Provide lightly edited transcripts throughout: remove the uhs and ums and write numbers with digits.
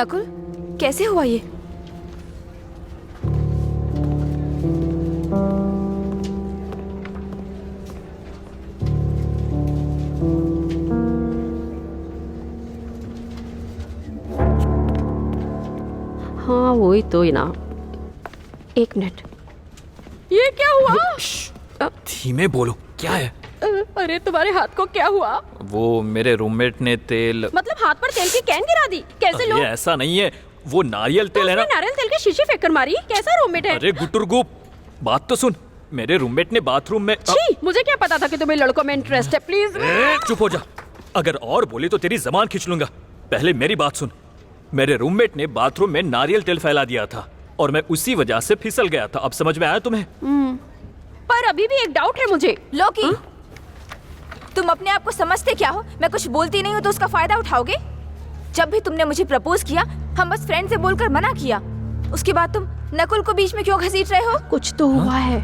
नकुल, कैसे हुआ ये? हाँ वही तो ही ना। एक मिनट, ये क्या हुआ? धीमे बोलो, क्या है? अरे तुम्हारे हाथ को क्या हुआ? वो मेरे रूममेट ने तेल। मतलब हाथ पर तेल की कैन गिरा दी? कैसे लोग? ये ऐसा नहीं है, वो नारियल तेल है ना। नारियल तेल की शीशी फेंक कर मारी? कैसा रूममेट है? अरे गुटुरगुप, बात तो सुन। मेरे रूममेट ने बाथरूम में छी, मुझे क्या पता था कि तुम्हें लड़कों में इंटरेस्ट है। प्लीज चुप हो जा। अगर और बोली तो तेरी जबान खींच लूंगा। पहले मेरी बात सुन। मेरे रूममेट ने बाथरूम में नारियल तेल फैला दिया था और मैं उसी वजह से फिसल गया था। अब समझ में आया तुम्हें? पर अभी भी एक डाउट है मुझे। लोकी, तुम अपने आप को समझते क्या हो? मैं कुछ बोलती नहीं हूँ तो उसका फायदा उठाओगे? जब भी तुमने मुझे प्रपोज किया, हम बस फ्रेंड से बोलकर मना किया। उसके बाद तुम नकुल को बीच में क्यों घसीट रहे हो? कुछ तो हुआ है।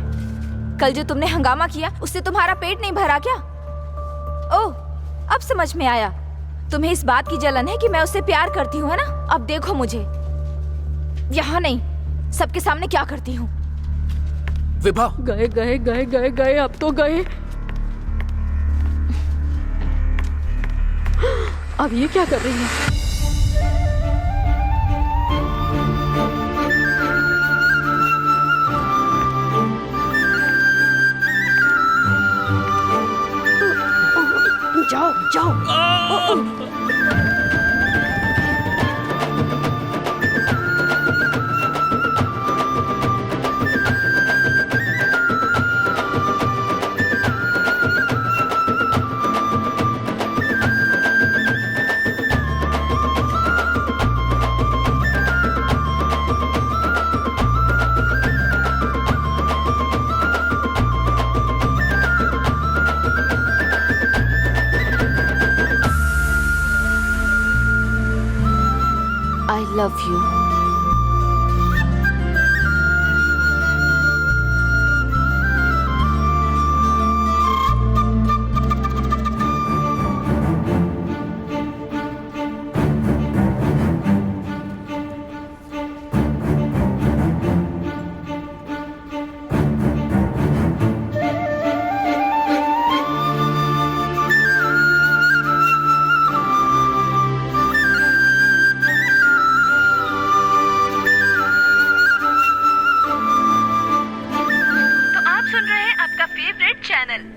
कल जो तुमने हंगामा किया, उससे तुम्हारा पेट नहीं भरा क्या? ओह, अब समझ में आया। तुम्हें इस बात की जलन है कि मैं उससे प्यार करती हूँ, है ना? अब देखो मुझे, यहाँ नहीं, सबके सामने क्या करती हूँ। विभा, गए गए गए गए गए, अब तो गए। अब ये क्या कर रही है? जाओ जाओ। I love you.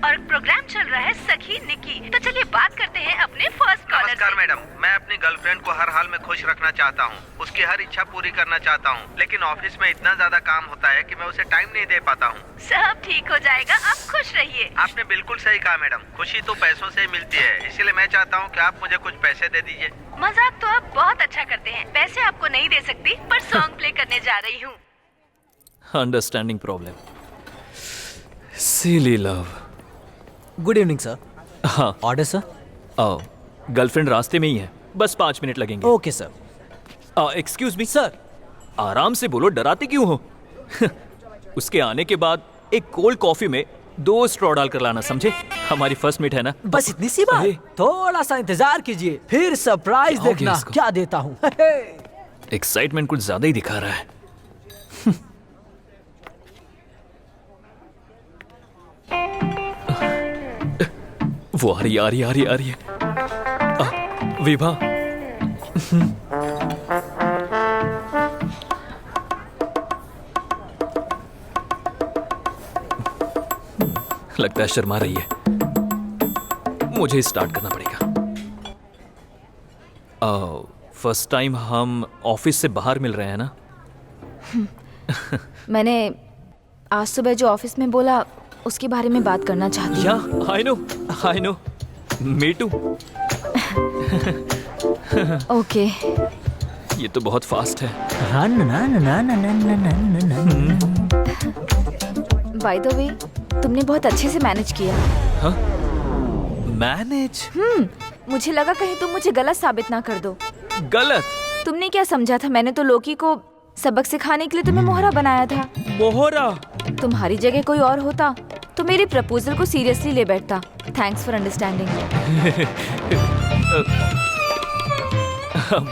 और प्रोग्राम चल रहा है सखी निकी। तो चलिए बात करते हैं अपने फर्स्ट कॉलर से। नमस्कार मैडम, मैं अपनी गर्लफ्रेंड को हर हाल में खुश रखना चाहता हूँ, उसकी हर इच्छा पूरी करना चाहता हूँ, लेकिन ऑफिस में इतना ज्यादा काम होता है कि मैं उसे टाइम नहीं दे पाता हूँ। सब ठीक हो जाएगा, आप खुश रहिए। आपने बिल्कुल सही कहा मैडम, खुशी तो पैसों से ही मिलती है, इसीलिए मैं चाहता हूँ कि आप मुझे कुछ पैसे दे दीजिए। मजाक तो आप बहुत अच्छा करते हैं, पैसे आपको नहीं दे सकती पर सॉन्ग प्ले करने जा रही हूँ। अंडरस्टैंडिंग प्रॉब्लम, सिली लव। Good evening sir. हाँ, ऑर्डर सर। आओ, गर्लफ्रेंड रास्ते में ही है, बस 5 मिनट लगेंगे। Okay sir. Excuse me sir. आराम से बोलो, डराते क्यों हो? उसके आने के बाद एक कोल्ड कॉफी में 2 स्ट्रॉ डाल कर लाना, समझे? हमारी फर्स्ट मीट है ना। बस इतनी सी बात, अरे। थोड़ा सा इंतजार कीजिए, फिर सरप्राइज क्या हो गया देखना इसको? क्या देता हूँ। एक्साइटमेंट कुछ ज्यादा ही दिखा रहा है। वो आ रही है। विभा, लगता है शर्मा रही है, मुझे स्टार्ट करना पड़ेगा। फर्स्ट टाइम हम ऑफिस से बाहर मिल रहे हैं ना। मैंने आज सुबह जो ऑफिस में बोला उसके बारे में बात करना चाहती या हूँ। I know, me too. Okay. ये तो बहुत फास्ट है। बाय द वे, तुमने बहुत अच्छे से मैनेज किया। हाँ? मैनेज? मुझे लगा कहीं तुम मुझे गलत साबित ना कर दो। गलत? तुमने क्या समझा था? मैंने तो लोकी को सबक सिखाने के लिए तुम्हें मोहरा बनाया था। मोहरा? तुम्हारी जगह कोई और होता तो मेरे प्रपोजल को सीरियसली ले बैठता। Thanks for understanding.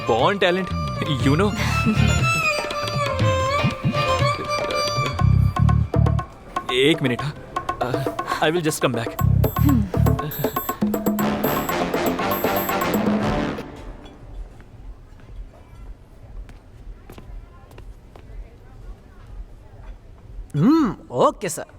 Born talent, you know एक minute, I will just come back. Okay sir.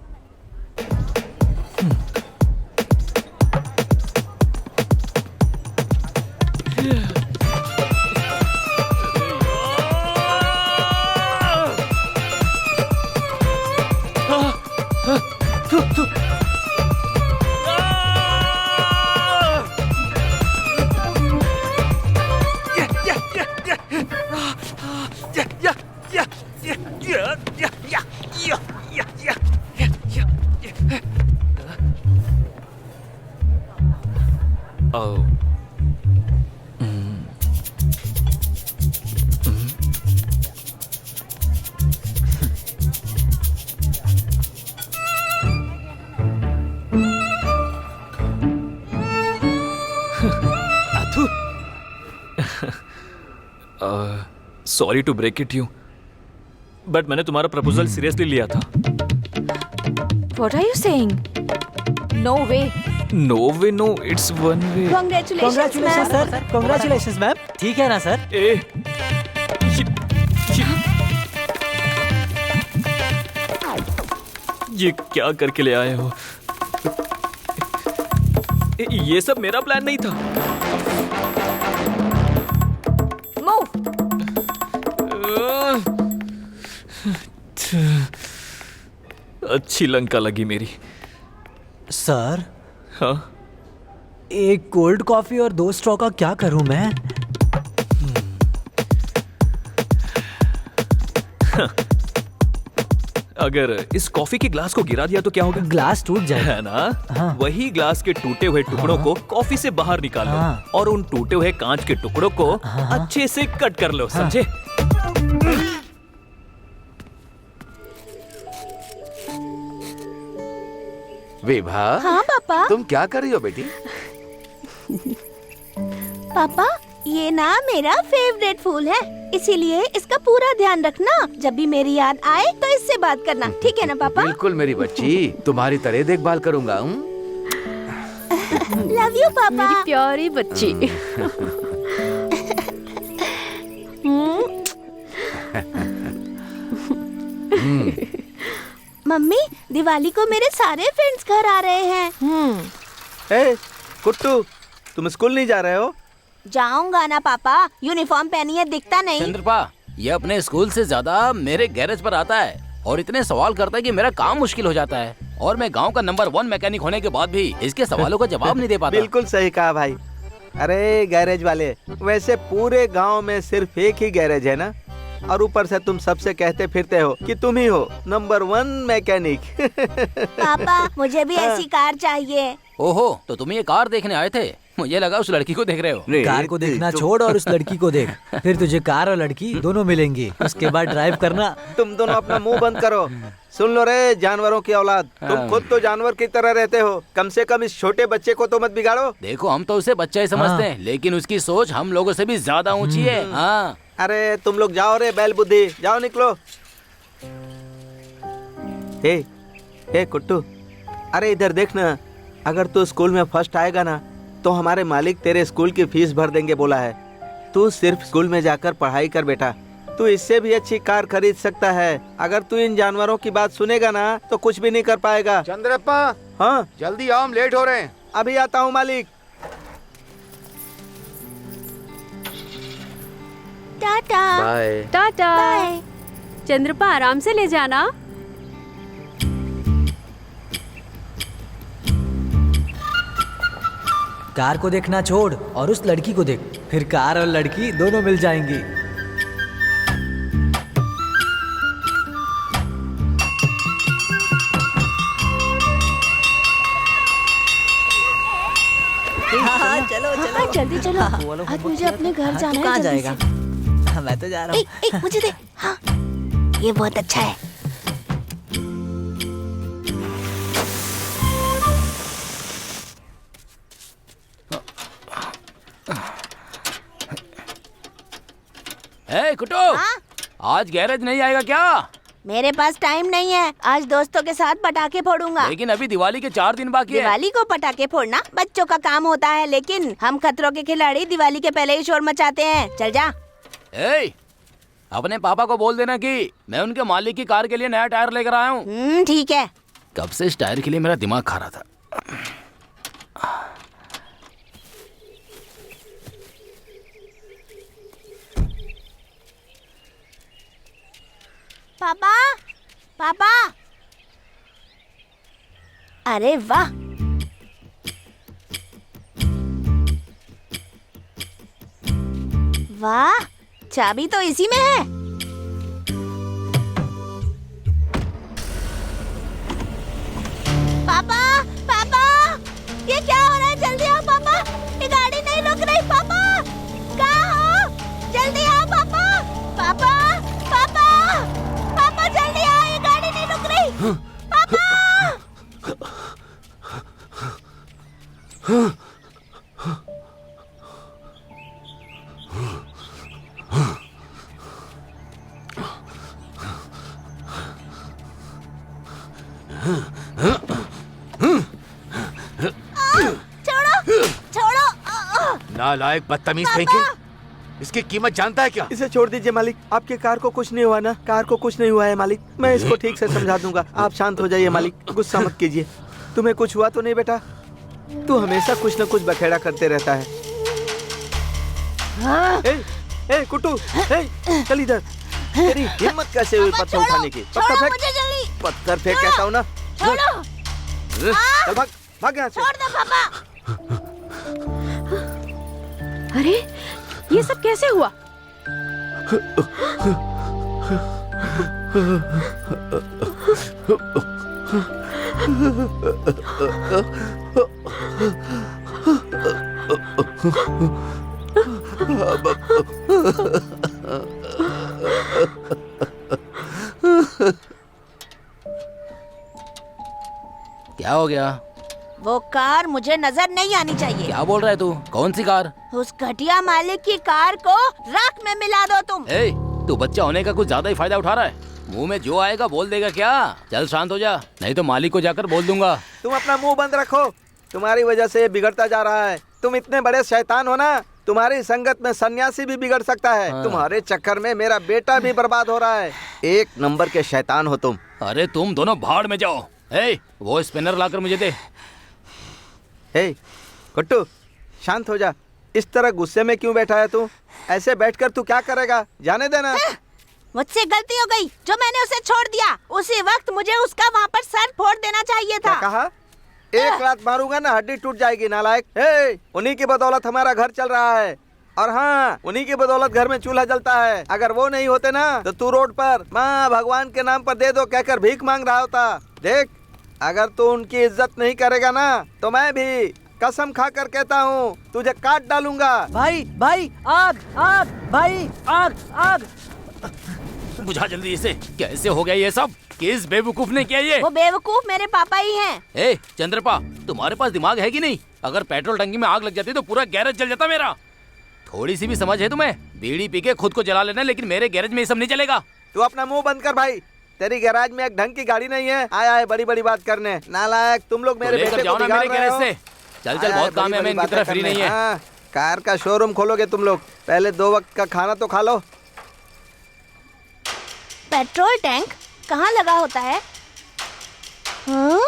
Sorry to break it you, but मैंने तुम्हारा प्रपोजल सीरियसली लिया था। What are you saying? No way. No way no, it's one way. Congratulations, congratulation ma'am. Sir, congratulation ma'am. ठीक है ना sir? ये क्या करके ले आए हो? ये सब मेरा प्लान नहीं था। Move. अच्छी लंका लगी मेरी। सर, हाँ, एक कोल्ड कॉफी और 2 स्ट्रॉ का क्या करूं मैं? अगर इस कॉफी के ग्लास को गिरा दिया तो क्या होगा? ग्लास टूट जाएगा। है ना? हाँ। वही ग्लास के टूटे हुए टुकड़ों को कॉफी से बाहर निकालो, हाँ। और उन टूटे हुए कांच के टुकड़ों को अच्छे से कट कर लो, समझे? विभा, हाँ पापा। तुम क्या कर रही हो बेटी? पापा, ये ना मेरा फेवरेट फूल है, इसीलिए इसका पूरा ध्यान रखना। जब भी मेरी याद आए तो इससे बात करना, ठीक है ना पापा? बिल्कुल मेरी बच्ची, तुम्हारी तरह देखभाल करूंगा। लव यू पापा। मेरी प्यारी बच्ची। मम्मी, दिवाली को मेरे सारे फ्रेंड्स घर आ रहे हैं। ए, कुट्टू, तुम स्कूल नहीं जा रहे हो? जाऊंगा ना पापा, यूनिफॉर्म पहनी है, दिखता नहीं। चंद्रपा, ये अपने स्कूल से ज्यादा मेरे गैरेज पर आता है और इतने सवाल करता है कि मेरा काम मुश्किल हो जाता है, और मैं गांव का नंबर 1 मैकेनिक होने के बाद भी इसके सवालों का जवाब नहीं दे पाता। बिल्कुल सही कहा भाई। अरे गैरेज वाले, वैसे पूरे गांव में सिर्फ एक ही गैरेज है ना, और ऊपर से तुम सबसे कहते फिरते हो कि तुम ही हो नंबर 1 मैकेनिक। पापा, मुझे भी ऐसी कार चाहिए। ओहो, तो तुम ये कार देखने आए थे? मुझे लगा उस लड़की को देख रहे हो। कार को देखना छोड़ और उस लड़की को देख, फिर तुझे कार और लड़की दोनों मिलेंगी। उसके बाद ड्राइव करना। तुम दोनों अपना मुंह बंद करो। सुन लो रे जानवरों की औलाद, तुम खुद तो जानवर की तरह रहते हो, कम से कम इस छोटे बच्चे को तो मत बिगाड़ो। देखो, हम तो उसे बच्चा ही समझते हैं, लेकिन उसकी सोच हम लोगों से भी ज्यादा ऊंची है। हाँ, अरे तुम लोग जाओ रे बैल बुद्धि, जाओ निकलो। ए कुट्टू, अरे इधर देखना, अगर तू स्कूल में फर्स्ट आएगा ना तो हमारे मालिक तेरे स्कूल की फीस भर देंगे बोला है। तू सिर्फ स्कूल में जाकर पढ़ाई कर बेटा, तू इससे भी अच्छी कार खरीद सकता है। अगर तू इन जानवरों की बात सुनेगा ना तो कुछ भी नहीं कर पाएगा। चंद्रप्पा, हाँ जल्दी आओ, हम लेट हो रहे हैं। अभी आता हूँ मालिक। टाटा। बाय। टाटा। बाय। चंद्रपा, आराम से ले जाना। कार को देखना छोड़ और उस लड़की को देख, फिर कार और लड़की दोनों मिल जाएंगी। हाँ, चलो चलो जल्दी चलो, आज मुझे अपने घर जाना है। कहाँ जल्दी जाएगा? से। मैं तो जा रहा हूँ। एक मुझे दे। हाँ, ये बहुत अच्छा है। ए कुटू, हाँ? आज गैरेज नहीं आएगा क्या? मेरे पास टाइम नहीं है, आज दोस्तों के साथ पटाखे फोड़ूंगा। लेकिन अभी दिवाली के 4 दिन बाकी है। दिवाली को पटाखे फोड़ना बच्चों का काम होता है, लेकिन हम खतरों के खिलाड़ी दिवाली के पहले ही शोर मचाते हैं। चल जा। ए, अपने पापा को बोल देना कि मैं उनके मालिक की कार के लिए नया टायर लेकर आया हूँ। ठीक है। कब से इस टायर के लिए मेरा दिमाग खा रहा था। पापा, पापा, अरे वाह, वाह, चाबी तो इसी में है। पापा, पापा, ये क्या हो रहा है? जल्दी आओ पापा, ये गाड़ी नहीं रुक रही। पापा, कहाँ हो? जल्दी आओ पापा, पापा, पापा, पापा जल्दी आओ, ये गाड़ी नहीं रुक रही। पापा, छोड़ो, छोड़ो। नालायक बदतमीज कहीं के। इसकी कीमत जानता है क्या? इसे छोड़ दीजिए मालिक, आपके कार को कुछ नहीं हुआ ना? कार को कुछ नहीं हुआ है मालिक, मैं इसको ठीक से समझा दूंगा। आप शांत हो जाइए मालिक, गुस्सा मत कीजिए। तुम्हें कुछ हुआ तो नहीं बेटा? तू हमेशा कुछ न कुछ बखेड़ा करते रहता है। ए कुट्टू, चल इधर। तेरी हिम्मत कैसे हुई पत्थर उठाने की? पत्थर फेंक, मुझे जल्दी पत्थर फेंक कहता हूँ ना। छोड़ो। चल भाग, भाग यहाँ से। छोड़ दो पापा। अरे ये सब कैसे हुआ? क्या हो गया? वो कार मुझे नजर नहीं आनी चाहिए। क्या बोल रहा है तू? कौन सी कार? उस घटिया मालिक की कार को राख में मिला दो तुम। ए, तू बच्चा होने का कुछ ज्यादा ही फायदा उठा रहा है। मुंह में जो आएगा बोल देगा क्या? चल शांत हो जा, नहीं तो मालिक को जाकर बोल दूंगा। तुम अपना मुंह बंद रखो, तुम्हारी वजह से ये बिगड़ता जा रहा है। तुम इतने बड़े शैतान हो ना, तुम्हारी संगत में सन्यासी भी बिगड़ सकता है। तुम्हारे चक्कर में मेरा बेटा भी बर्बाद हो रहा है। एक नंबर के शैतान हो तुम। अरे तुम दोनों भाड़ में जाओ। ए, वो स्पिनर लाकर मुझे दे। हे कुट्टू, शांत हो जा। इस तरह गुस्से में क्यों बैठा है तू? ऐसे बैठकर तू क्या करेगा? जाने देना। मुझसे गलती हो गई जो मैंने उसे छोड़ दिया। उसी वक्त मुझे उसका वहाँ पर सर फोड़ देना चाहिए था। क्या कहा? एक लात मारूंगा ना हड्डी टूट जाएगी नालायक। हे, उन्हीं की बदौलत हमारा घर चल रहा है। और हाँ, उन्हीं की बदौलत घर में चूल्हा जलता है। अगर वो नहीं होते ना तो तू रोड पर माँ भगवान के नाम पर दे दो कहकर भीख मांग रहा होता। देख, अगर तू उनकी इज्जत नहीं करेगा ना तो मैं भी कसम खा कर कहता हूँ तुझे काट डालूंगा। भाई, भाई, आग, आग, भाई, आग, आग। बुझा जल्दी इसे। कैसे हो गया ये सब? किस बेवकूफ ने किया ये? वो बेवकूफ मेरे पापा ही हैं। ए चंद्रपा, तुम्हारे पास दिमाग है कि नहीं? अगर पेट्रोल टंकी में आग लग जाती तो पूरा गैरेज जल जाता मेरा। थोड़ी सी भी समझ है तुम्हें? बीड़ी पी के खुद को जला लेना, लेकिन मेरे गैरेज में ये सब नहीं चलेगा। तू अपना मुंह बंद कर भाई। तेरी गैराज में एक ढंग की गाड़ी नहीं है, आया है बड़ी बड़ी बात करने। नालायक, तुम लोग मेरे बेटे को बिगाड़ रहे हो। चल चल, बहुत काम है, हमें इनकी तरह फ्री नहीं है। कार का शोरूम खोलोगे तुम लोग? पहले 2 वक्त का खाना तो खा लो। पेट्रोल टैंक कहाँ लगा होता है? हाँ?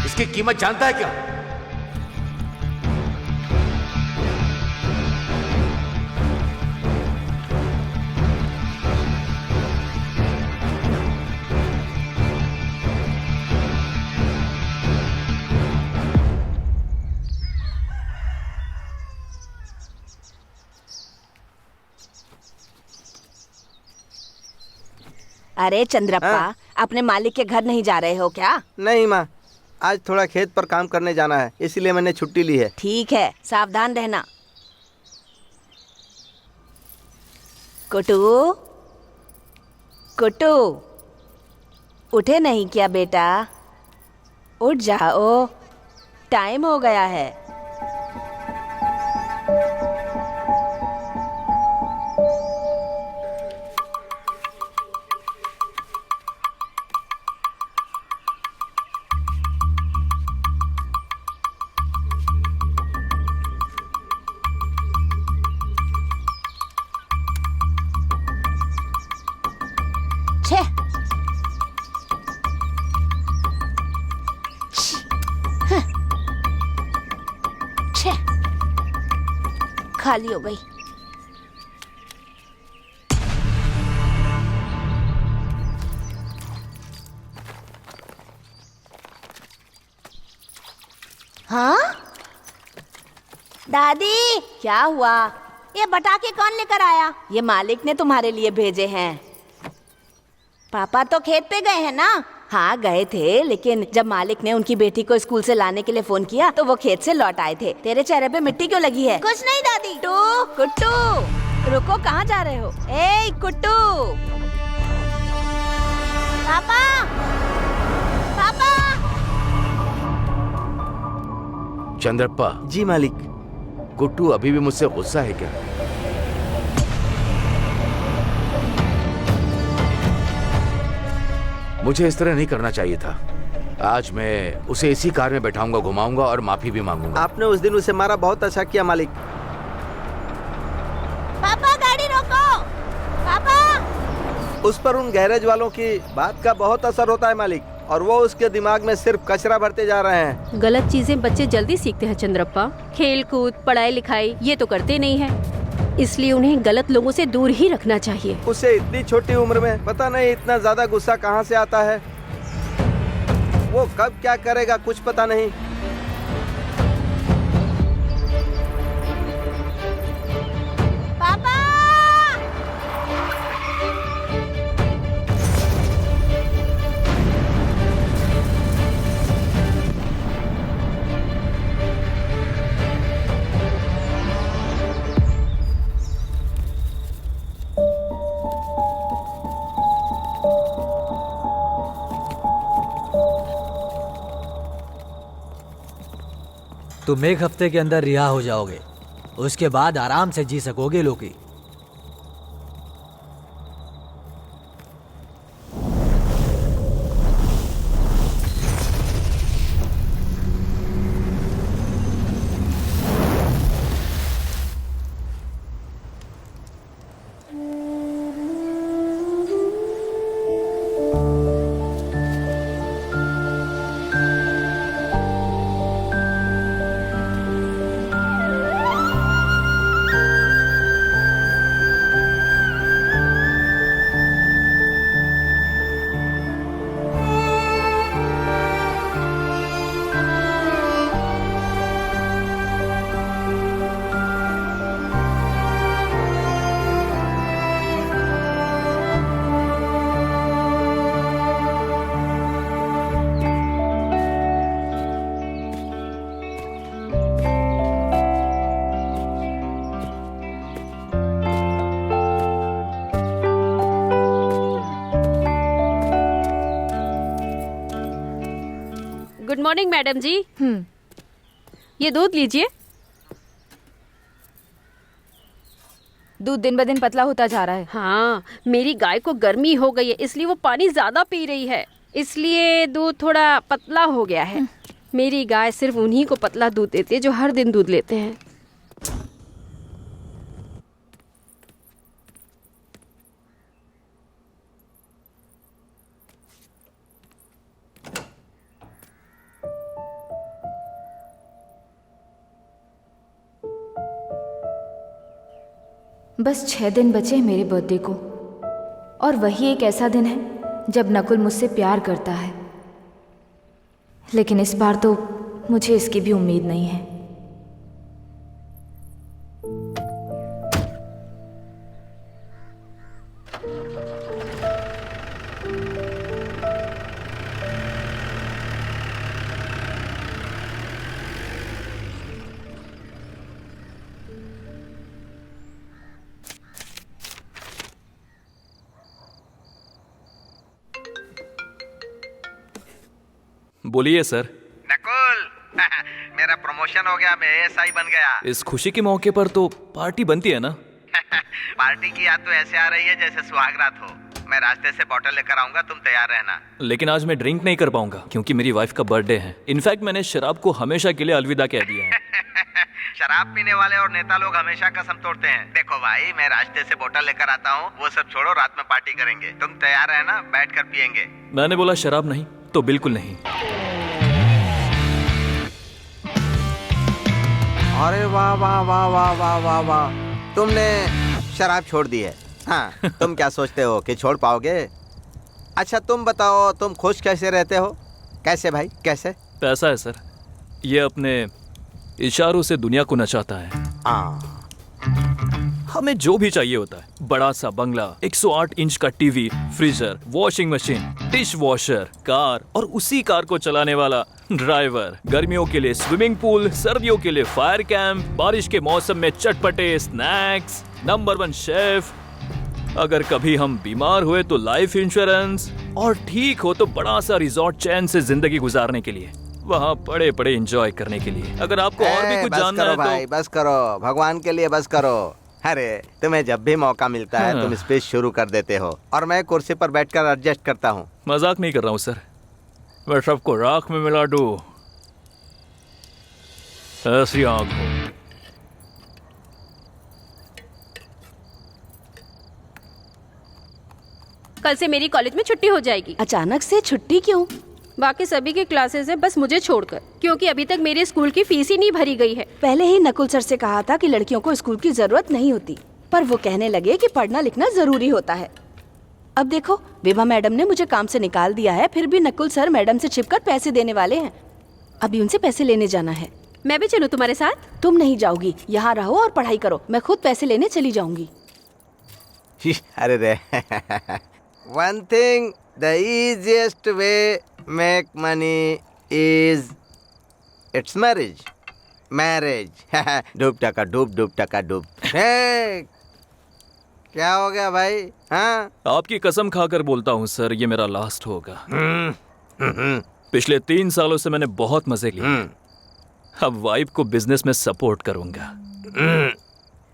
इसकी कीमत जानता है क्या? अरे चंद्रप्पा, हाँ? अपने मालिक के घर नहीं जा रहे हो क्या? नहीं माँ, आज थोड़ा खेत पर काम करने जाना है, इसलिए मैंने छुट्टी ली है। ठीक है, सावधान रहना। कुटू, कुटू, उठे नहीं क्या बेटा? उठ जाओ, टाइम हो गया है। छे, छे, खाली हो गई। हाँ दादी, क्या हुआ? ये पटाखे कौन लेकर आया? ये मालिक ने तुम्हारे लिए भेजे हैं। पापा तो खेत पे गए हैं ना? हाँ गए थे, लेकिन जब मालिक ने उनकी बेटी को स्कूल से लाने के लिए फोन किया तो वो खेत से लौट आए थे। तेरे चेहरे पे मिट्टी क्यों लगी है? कुछ नहीं दादी। कुट्टू, रुको, कहाँ जा रहे हो? ए कुट्टू, पापा, पापा। चंद्रप्पा, जी मालिक। गुड्डू अभी भी मुझसे गुस्सा है क्या? मुझे इस तरह नहीं करना चाहिए था। आज मैं उसे इसी कार में बैठाऊंगा, घुमाऊंगा और माफी भी मांगूंगा। आपने उस दिन उसे मारा, बहुत अच्छा किया मालिक। पापा गाड़ी रोको, पापा। उस पर उन गैरेज वालों की बात का बहुत असर होता है मालिक, और वो उसके दिमाग में सिर्फ कचरा भरते जा रहे हैं। गलत चीजें बच्चे जल्दी सीखते हैं चंद्रप्पा। खेल कूद, पढ़ाई लिखाई ये तो करते नहीं है, इसलिए उन्हें गलत लोगों से दूर ही रखना चाहिए। उसे इतनी छोटी उम्र में पता नहीं इतना ज्यादा गुस्सा कहाँ से आता है। वो कब क्या करेगा कुछ पता नहीं। पापा, तुम एक हफ्ते के अंदर रिहा हो जाओगे, उसके बाद आराम से जी सकोगे लोकी। गुड मॉर्निंग मैडम जी। ये दूध लीजिए। दूध दिन ब दिन पतला होता जा रहा है। हाँ, मेरी गाय को गर्मी हो गई है, इसलिए वो पानी ज्यादा पी रही है, इसलिए दूध थोड़ा पतला हो गया है। मेरी गाय सिर्फ उन्हीं को पतला दूध देती है जो हर दिन दूध लेते हैं। बस 6 दिन बचे हैं मेरे बर्थडे को, और वही एक ऐसा दिन है जब नकुल मुझसे प्यार करता है। लेकिन इस बार तो मुझे इसकी भी उम्मीद नहीं है। बोलिए सर। नकुल मेरा प्रमोशन हो गया, मैं एएसआई बन गया। इस खुशी के मौके पर तो पार्टी बनती है ना? पार्टी की याद तो ऐसे आ रही है जैसे सुहागरात हो। मैं रास्ते से बोतल लेकर आऊंगा, तुम तैयार रहना। लेकिन आज मैं ड्रिंक नहीं कर पाऊंगा क्योंकि मेरी वाइफ का बर्थडे है। इनफैक्ट मैंने शराब को हमेशा के लिए अलविदा कह दिया है। शराब पीने वाले और नेता लोग हमेशा कसम तोड़ते हैं। देखो भाई, मैं रास्ते से बोतल लेकर आता हूँ, वो सब छोड़ो, रात में पार्टी करेंगे। तुम तैयार रहना, बैठ कर पियेंगे। मैंने बोला शराब नहीं तो बिल्कुल नहीं। अरे वाह वाह वाह वाह वाह वाह वाह, तुमने शराब छोड़ दी है। हाँ, तुम क्या सोचते हो कि छोड़ पाओगे? अच्छा तुम बताओ, तुम खुश कैसे रहते हो? कैसे भाई, कैसे? पैसा है सर, ये अपने इशारों से दुनिया को नचाता है। हमें जो भी चाहिए होता है, बड़ा सा बंगला, 108 इंच का TV, freezer, washing machine, dish washer, car और उसी कार को चलाने वाला ड्राइवर, गर्मियों के लिए स्विमिंग पूल, सर्दियों के लिए फायर कैंप, बारिश के मौसम में चटपटे स्नैक्स, नंबर 1 शेफ, अगर कभी हम बीमार हुए तो लाइफ इंश्योरेंस, और ठीक हो तो बड़ा सा रिजॉर्ट चैन से जिंदगी गुजारने के लिए, वहाँ पड़े पड़े एंजॉय करने के लिए। अगर आपको और भी कुछ जानना है भाई, तो बस करो, भगवान के लिए बस करो। अरे तुम्हें जब भी मौका मिलता है तुम स्पीच शुरू कर देते हो और मैं कुर्सी पर बैठकर एडजस्ट करता हूँ। मजाक नहीं कर रहा हूँ सर, मैं सबको राख में मिला दूं, ऐसी आंख हो। कल से मेरी कॉलेज में छुट्टी हो जाएगी। अचानक से छुट्टी क्यों? बाकी सभी की क्लासेस है, बस मुझे छोड़कर, क्योंकि अभी तक मेरे स्कूल की फीस ही नहीं भरी गई है। पहले ही नकुल सर से कहा था कि लड़कियों को स्कूल की जरूरत नहीं होती, पर वो कहने लगे कि पढ़ना लिखना जरूरी होता है। अब देखो, विभा मैडम ने मुझे काम से निकाल दिया है, फिर भी नकुल सर मैडम से छिपकर पैसे देने वाले हैं। अभी उनसे पैसे लेने जाना है। मैं भी चलूं तुम्हारे साथ? तुम नहीं जाओगी, यहाँ रहो और पढ़ाई करो, मैं खुद पैसे लेने चली जाऊंगी। अरे रे one thing, the easiest way make money is it's marriage. डूब टका डूब, डूब टका डूब। क्या हो गया भाई? हाँ, आपकी कसम खाकर बोलता हूँ सर, ये मेरा लास्ट होगा। पिछले 3 सालों से मैंने बहुत मजे लिए, अब वाइफ को बिजनेस में सपोर्ट करूंगा।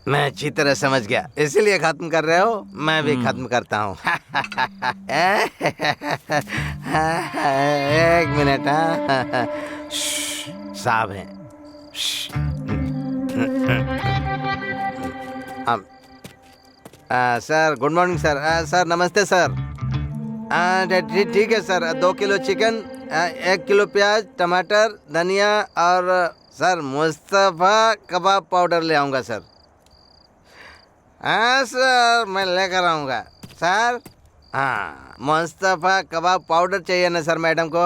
मैं अच्छी तरह समझ गया, इसीलिए खत्म कर रहे हो, मैं भी खत्म करता हूँ। एक मिनट, साहब हैं। Sir good morning sir. Sir नमस्ते सर। ठीक है सर, 2 किलो चिकन, 1 किलो प्याज, टमाटर, धनिया और सर मुस्तफ़ा कबाब पाउडर ले आऊँगा सर। हाँ सर, मैं लेकर आऊँगा सर। हाँ, मुस्तफ़ा कबाब पाउडर चाहिए ना सर मैडम को?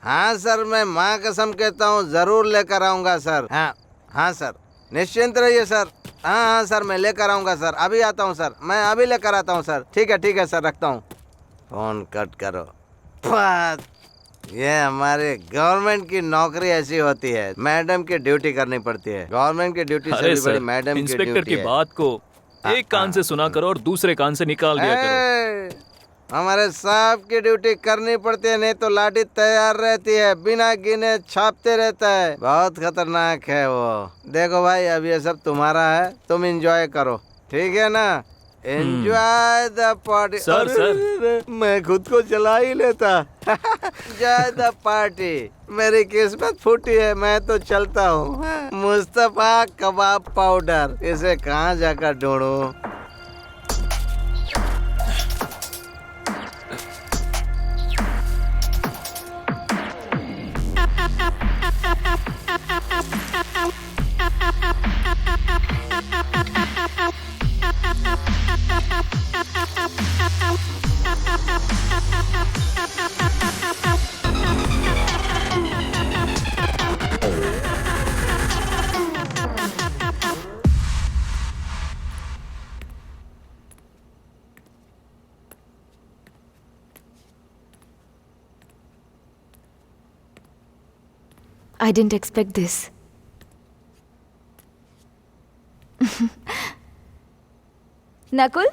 हाँ सर, मैं माँ कसम कहता हूँ ज़रूर लेकर आऊँगा सर। हाँ हाँ सर, निश्चिंत रहिए सर। हाँ हाँ सर, मैं लेकर आऊँगा सर, अभी आता हूँ सर, मैं अभी लेकर आता हूँ सर। ठीक है सर, रखता हूँ। फ़ोन कट करो। ये हमारे गवर्नमेंट की नौकरी ऐसी होती है, मैडम की ड्यूटी करनी पड़ती है। गवर्नमेंट की ड्यूटी से भी बड़ी मैडम की ड्यूटी है। इंस्पेक्टर की बात को एक कान से सुना करो और दूसरे कान से निकाल दिया करो। हमारे साहब की ड्यूटी करनी पड़ती है, नहीं तो लाठी तैयार रहती है, बिना गिने छापते रहता है। बहुत खतरनाक है वो। देखो भाई, अब ये सब तुम्हारा है, तुम एंजॉय करो, ठीक है ना? Enjoy the party. सर, मैं खुद को चला ही लेता। Enjoy the party. मेरी किस्मत फूटी है, मैं तो चलता हूँ। मुस्तफ़ा कबाब पाउडर, इसे कहाँ जाकर ढूंढूं? I didn't expect this. Nakul?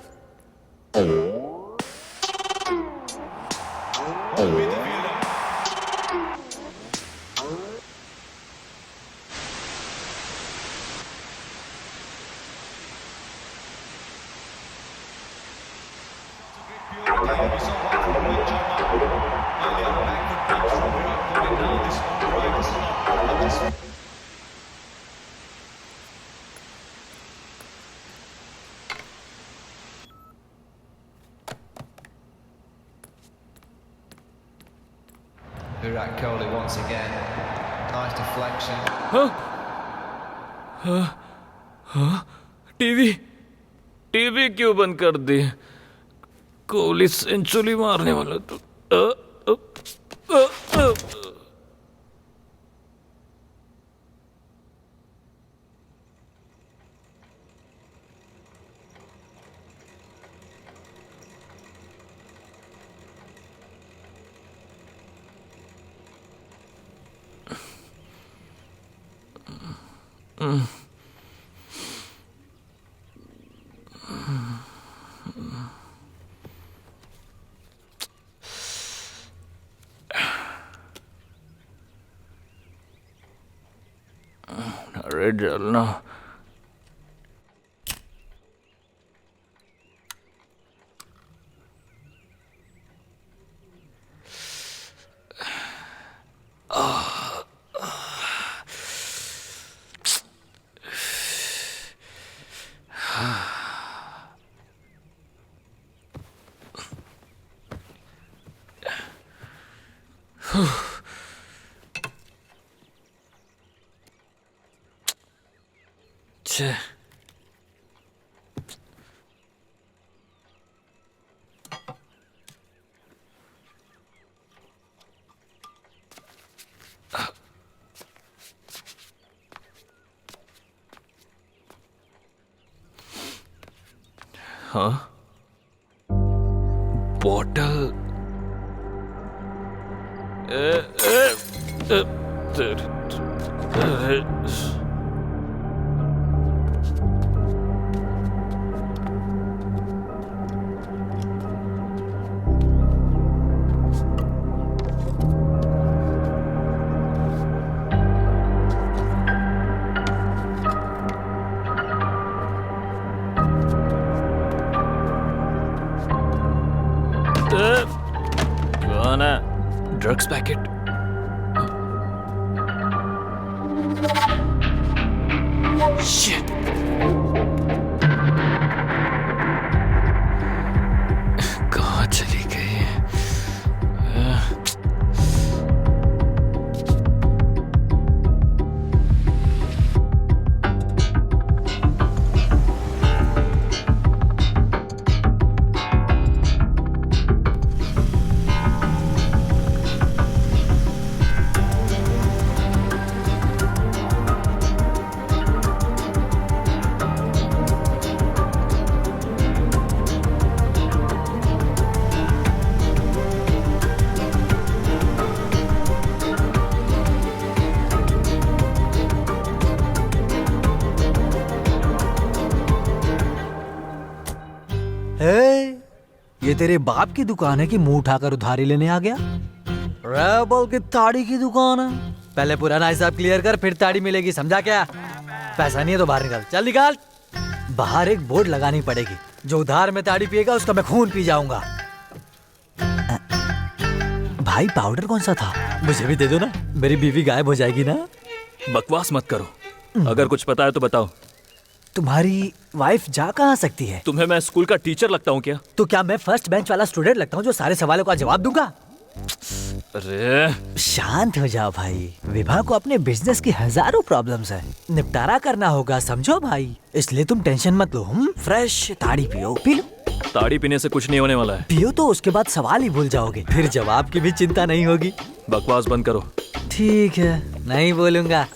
Virat Kohli once again. Nice deflection. TV क्यों बंद कर दी? कोहली सेंचुरी मारने वाला तो अरे जलना। छे हाँ बॉटल कौन है? Drugs packet. Shit. कहाँ चली गई? ये तेरे बाप की दुकान है कि मुंह उठाकर उधारी लेने आ गया? रेबल की ताड़ी की दुकान है। पहले पुराना हिसाब क्लियर कर, फिर ताड़ी मिलेगी, समझा क्या? पैसा नहीं है तो बाहर निकाल, चल निकाल। बाहर एक बोर्ड लगानी पड़ेगी, जो उधार में ताड़ी पिएगा उसका मैं खून पी जाऊंगा। भाई पाउडर कौन सा था? मुझे भी दे दो ना, मेरी बीवी गायब हो जाएगी ना। बकवास मत करो, अगर कुछ पता है तो बताओ। तुम्हारी वाइफ जा कहाँ सकती है? तुम्हें मैं स्कूल का टीचर लगता हूँ क्या? तो क्या मैं फर्स्ट बेंच वाला स्टूडेंट लगता हूँ जो सारे सवालों का जवाब दूंगा? अरे शांत हो जाओ भाई, विभा को अपने बिजनेस की हजारों प्रॉब्लम्स है, निपटारा करना होगा, समझो भाई। इसलिए तुम टेंशन मत लो। फ्रेश ताड़ी पियो, पी लो। ताड़ी पीने से कुछ नहीं होने वाला है। पियो तो उसके बाद सवाल ही भूल जाओगे, फिर जवाब की भी चिंता नहीं होगी। बकवास बंद करो। ठीक है, नहीं बोलूंगा।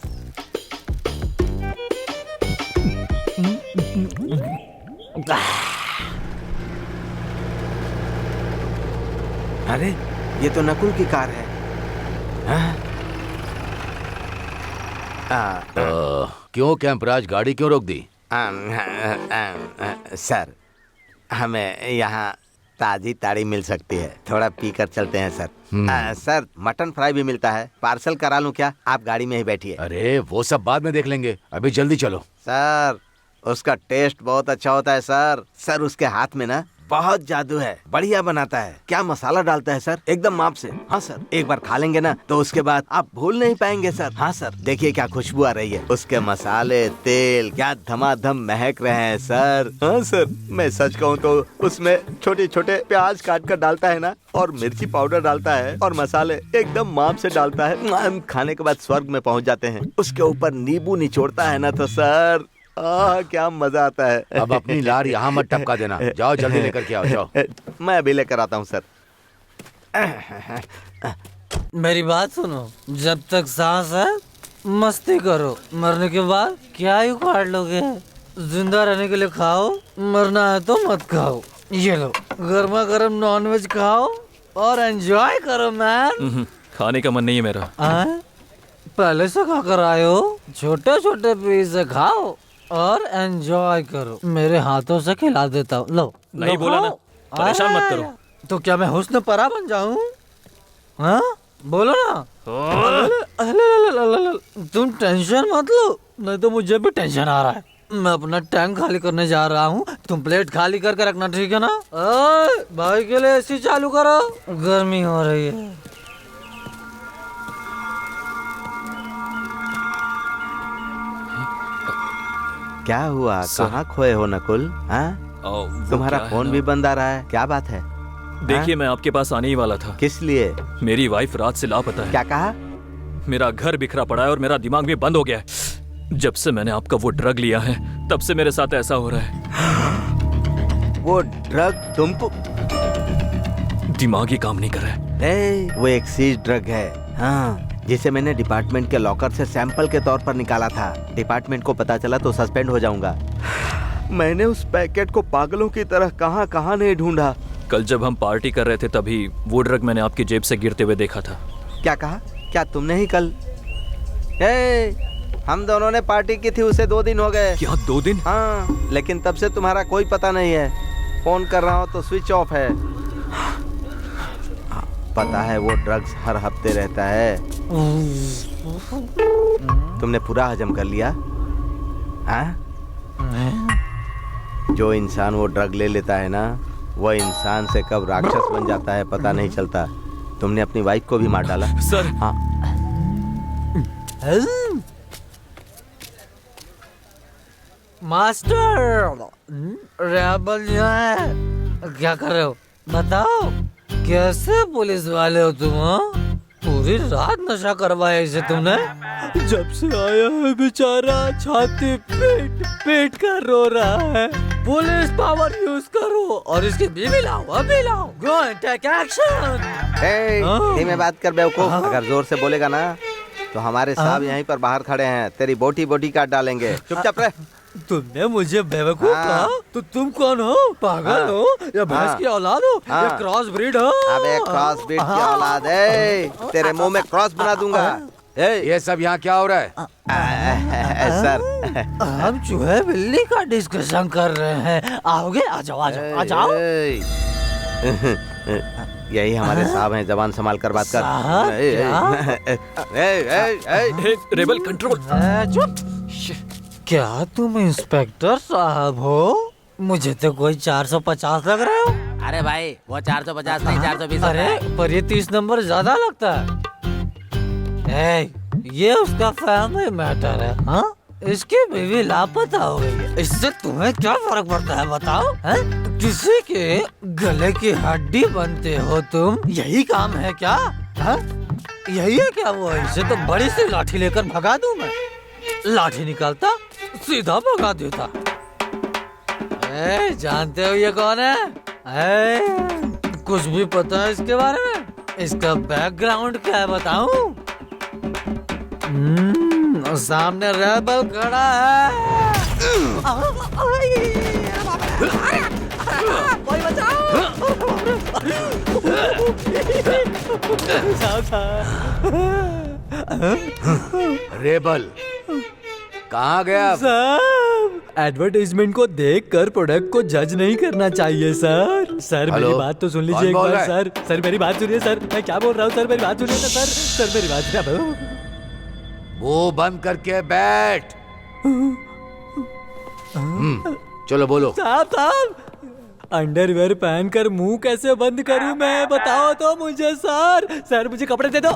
अरे ये तो नकुल की कार है। हाँ? क्यों कैंपराज, गाड़ी क्यों रोक दी? सर, हमें यहाँ ताजी ताड़ी मिल सकती है, थोड़ा पी कर चलते हैं सर। सर, मटन फ्राई भी मिलता है, पार्सल करा लूं क्या? आप गाड़ी में ही बैठिए। अरे वो सब बाद में देख लेंगे, अभी जल्दी चलो। सर, उसका टेस्ट बहुत अच्छा होता है सर। सर, उसके हाथ में ना बहुत जादू है, बढ़िया बनाता है। क्या मसाला डालता है सर, एकदम माप से। हाँ सर, एक बार खा लेंगे ना तो उसके बाद आप भूल नहीं पाएंगे सर। हाँ सर, देखिए क्या खुशबू आ रही है, उसके मसाले, तेल क्या धमाधम महक रहे हैं सर। हाँ सर, मैं सच कहूँ तो उसमें छोटे छोटे प्याज काट कर डालता है ना, और मिर्ची पाउडर डालता है, और मसाले एकदम माप से डालता है। खाने के बाद स्वर्ग में पहुँच जाते हैं। उसके ऊपर नींबू निचोड़ता है ना तो सर, क्या मजा आता है। अब अपनी लार यहाँ मत टपका देना, जाओ जल्दी लेकर के आओ, जाओ। मैं अभी लेकर आता हूँ सर। मेरी बात सुनो, जब तक सांस है मस्ती करो, मरने के बाद क्या ही उखाड़ लोगे। जिंदा रहने के लिए खाओ, मरना है तो मत खाओ। ये लो, गर्मा गर्म नॉनवेज खाओ और एंजॉय करो मैन। खाने का मन नहीं है मेरा। पहले से खाकर आए हो, छोटे छोटे पीस से खाओ और एंजॉय करो। मेरे हाथों से खिला देता हूँ, लो। नहीं बोला ना, परेशान मत करो। तो क्या मैं हुस्न परा बन जाऊँ? हाँ बोलो ना। तुम टेंशन मत लो, नहीं तो मुझे भी टेंशन आ रहा है। मैं अपना टैंक खाली करने जा रहा हूँ, तुम प्लेट खाली करके रखना, ठीक है ना? भाई के लिए एसी चालू करो, गर्मी हो रही है। क्या हुआ, कहाँ खोए हो नकुल? हाँ, तुम्हारा फोन भी बंद आ रहा है, क्या बात है? देखिए, मैं आपके पास आने ही वाला था। किस लिए? मेरी वाइफ रात से लापता है। क्या कहा? मेरा घर बिखरा पड़ा है और मेरा दिमाग भी बंद हो गया है। जब से मैंने आपका वो ड्रग लिया है, तब से मेरे साथ ऐसा हो रहा है। वो ड्रग तुमको? दिमाग ही काम नहीं कर रहा है। वो एक सीज ड्रग है, हाँ, जिसे मैंने डिपार्टमेंट के लॉकर से सैंपल के तौर पर निकाला था। डिपार्टमेंट को पता चला तो सस्पेंड हो जाऊंगा। मैंने उस पैकेट को पागलों की तरह कहां कहां नहीं ढूंढा। कल जब हम पार्टी कर रहे थे तभी वो ड्रग मैंने आपकी जेब से गिरते हुए देखा था। क्या कहा? क्या तुमने ही कल? हम दोनों ने पार्टी की थी, उसे 2 दिन हो गए। क्या 2 दिन? हाँ, लेकिन तब से तुम्हारा कोई पता नहीं है। फोन कर रहा हूँ तो स्विच ऑफ है। पता है वो ड्रग्स हर हफ्ते रहता है। तुमने पूरा हजम कर लिया? हाँ? जो इंसान वो ड्रग ले लेता है ना, वो इंसान से कब राक्षस बन जाता है पता नहीं चलता। तुमने अपनी वाइफ को भी मार डाला। सर। हाँ। मास्टर, रेबल यहाँ है, क्या कर रहे हो बताओ? कैसे पुलिस वाले हो तुम? पूरी रात नशा करवाया इसे तुमने? जब से आया है बेचारा छाती पेट पेट कर रो रहा है। पुलिस पावर यूज करो और इसकी बीवी लाओ, अभी लाओ। Go and take action. धीमे बात कर बेवकूफ, अगर जोर से बोलेगा ना तो हमारे साहब यहीं पर बाहर खड़े हैं, तेरी बोटी बोटी काट डालेंगे। चुपचाप रह। तुमने मुझे बेवकूफ कहा? तो तुम कौन हो? पागल हो या भैंस की औलाद हो या क्रॉस ब्रीड हो? अबे क्रॉस ब्रीड की औलाद है, तेरे मुंह में क्रॉस बना दूंगा। ये सब यहाँ क्या हो रहा है? सर, हम चूहे बिल्ली का डिस्कशन कर रहे हैं। आओगे? आ जाओ, आ जाओ, आ जाओ। यही हमारे साहब हैं, जबान संभाल कर बात कर। Rebel control. चुप। क्या तुम इंस्पेक्टर साहब हो? मुझे तो कोई 450 लग रहे हो। अरे भाई, वो 450 नहीं 420। अरे पर ये 30 नंबर ज्यादा लगता है। ये उसका फैमिली मैटर है। हाँ, इसकी बीवी लापता हो गई है, इससे तुम्हें क्या फर्क पड़ता है बताओ? है? किसी के गले की हड्डी बनते हो तुम, यही काम है क्या? है? यही है क्या वो? इसे तो बड़ी सी लाठी लेकर भगा दूं मैं। लाठी निकालता, सीधा भगा देता। जानते हो ये कौन है? कुछ भी पता है इसके बारे में? इसका बैकग्राउंड क्या है बताऊं? सामने रेबल खड़ा है। कोई बचाओ। रेबल, कहाँ गया? सर, एडवर्टाइजमेंट को देखकर प्रोडक्ट को जज नहीं करना चाहिए सर। सर मेरी हेलो? बात तो सुन लीजिए कौन एक बोल बार रहा है? सर। सर मेरी बात सुनिए सर, मैं क्या बोल रहा हूँ सर, मेरी बात सुनिए ना सर। सर मेरी बात सुनिए। वो बंद करके बैठ। चलो बोलो। साहब अंडरवेयर पहनकर मुंह कैसे बंद करूं मैं, बताओ तो मुझे सर। सर मुझे कपड़े दे दो।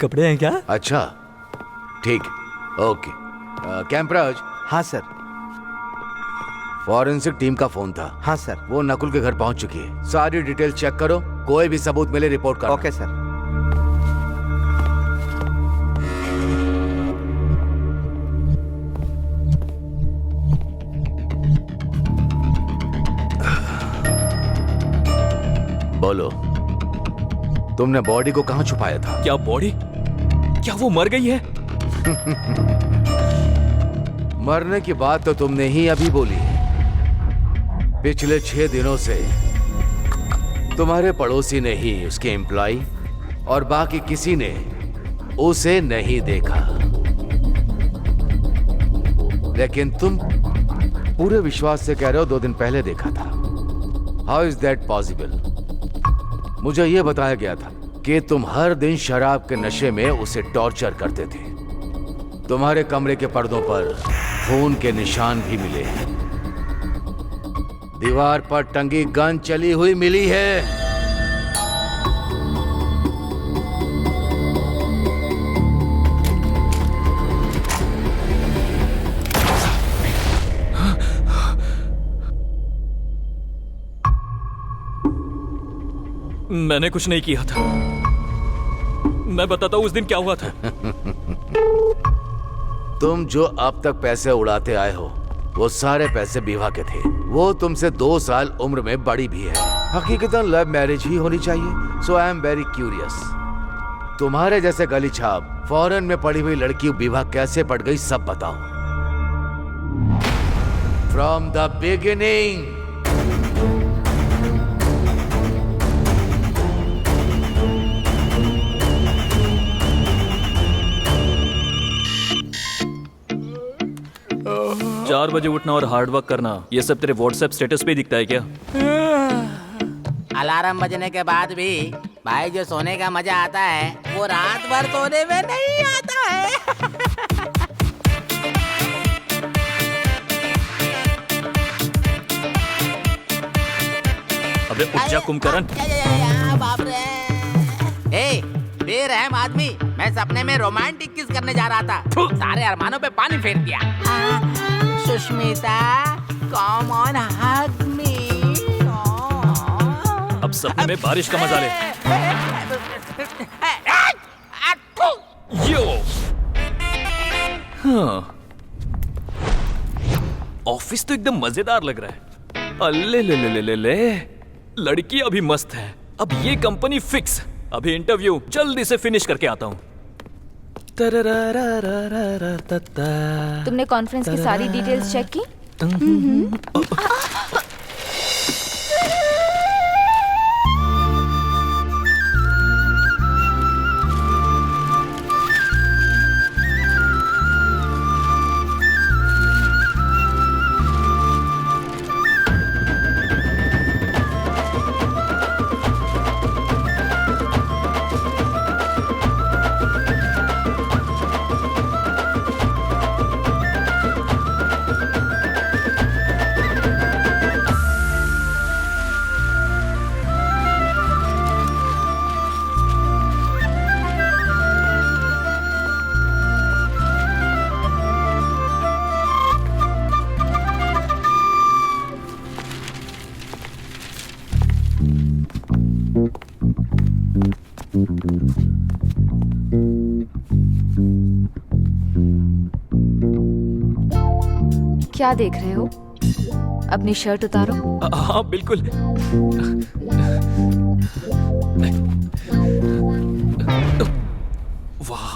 कपड़े हैं क्या? अच्छा ठीक, ओके। कैंपराज। हाँ सर। फॉरेंसिक टीम का फोन था। हाँ सर। वो नकुल के घर पहुंच चुकी है। सारी डिटेल चेक करो, कोई भी सबूत मिले रिपोर्ट करो। Okay sir. बोलो, तुमने बॉडी को कहाँ छुपाया था? क्या बॉडी? क्या वो मर गई है? मरने की बात तो तुमने ही अभी बोली है। पिछले 6 दिनों से तुम्हारे पड़ोसी ने ही उसके एम्प्लॉय और बाकी किसी ने उसे नहीं देखा, लेकिन तुम पूरे विश्वास से कह रहे हो 2 दिन पहले देखा था। How is that possible? मुझे यह बताया गया था कि तुम हर दिन शराब के नशे में उसे टॉर्चर करते थे। तुम्हारे कमरे के पर्दों पर खून के निशान भी मिले हैं। दीवार पर टंगी गन चली हुई मिली है। मैंने कुछ नहीं किया था। मैं बताता हूं उस दिन क्या हुआ था। तुम जो अब तक पैसे उड़ाते आए हो वो सारे पैसे विवाह के थे। वो तुमसे 2 साल उम्र में बड़ी भी है। हकीकतन लव मैरिज ही होनी चाहिए। सो आई एम वेरी क्यूरियस, तुम्हारे जैसे गली छाप फॉरेन में पड़ी हुई लड़की विवाह कैसे पड़ गई, सब बताओ। From the beginning. चार बजे उठना और हार्ड वर्क करना, ये सब तेरे व्हाट्सएप स्टेटस पे दिखता है क्या? अलार्म बजने के बाद भी भाई जो सोने का मजा आता है वो रात भर सोने में नहीं आता है। अबे उठ जा कुंभकर्ण। बाप रे। ए, बेरहम आदमी, मैं सपने में रोमांटिक किस करने जा रहा था, सारे अरमानों पे पानी फेर दिया। सुष्मिता, कम ऑन हग मी। अब सपने में बारिश का मजा ले। यो हाँ, ऑफिस तो एकदम मजेदार लग रहा है। अल्ले ले ले ले ले ले, लड़की अभी मस्त है। अब ये कंपनी फिक्स। अभी इंटरव्यू जल्दी से फिनिश करके आता हूँ। तुमने कॉन्फ्रेंस की सारी डिटेल्स चेक की? क्या देख रहे हो? अपनी शर्ट उतारो। हाँ बिल्कुल। वाह,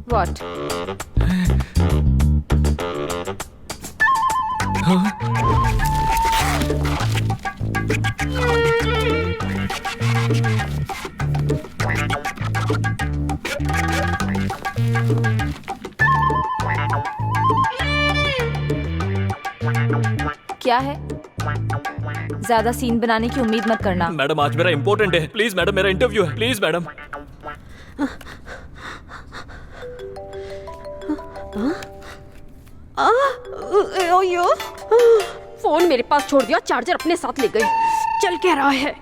व्हाट? क्या है? ज्यादा सीन बनाने की उम्मीद मत करना। मैडम आज मेरा इम्पोर्टेंट है, प्लीज मैडम, मेरा इंटरव्यू है, प्लीज मैडम। फोन मेरे पास छोड़ दिया, चार्जर अपने साथ ले गई। चल क्या रहा है?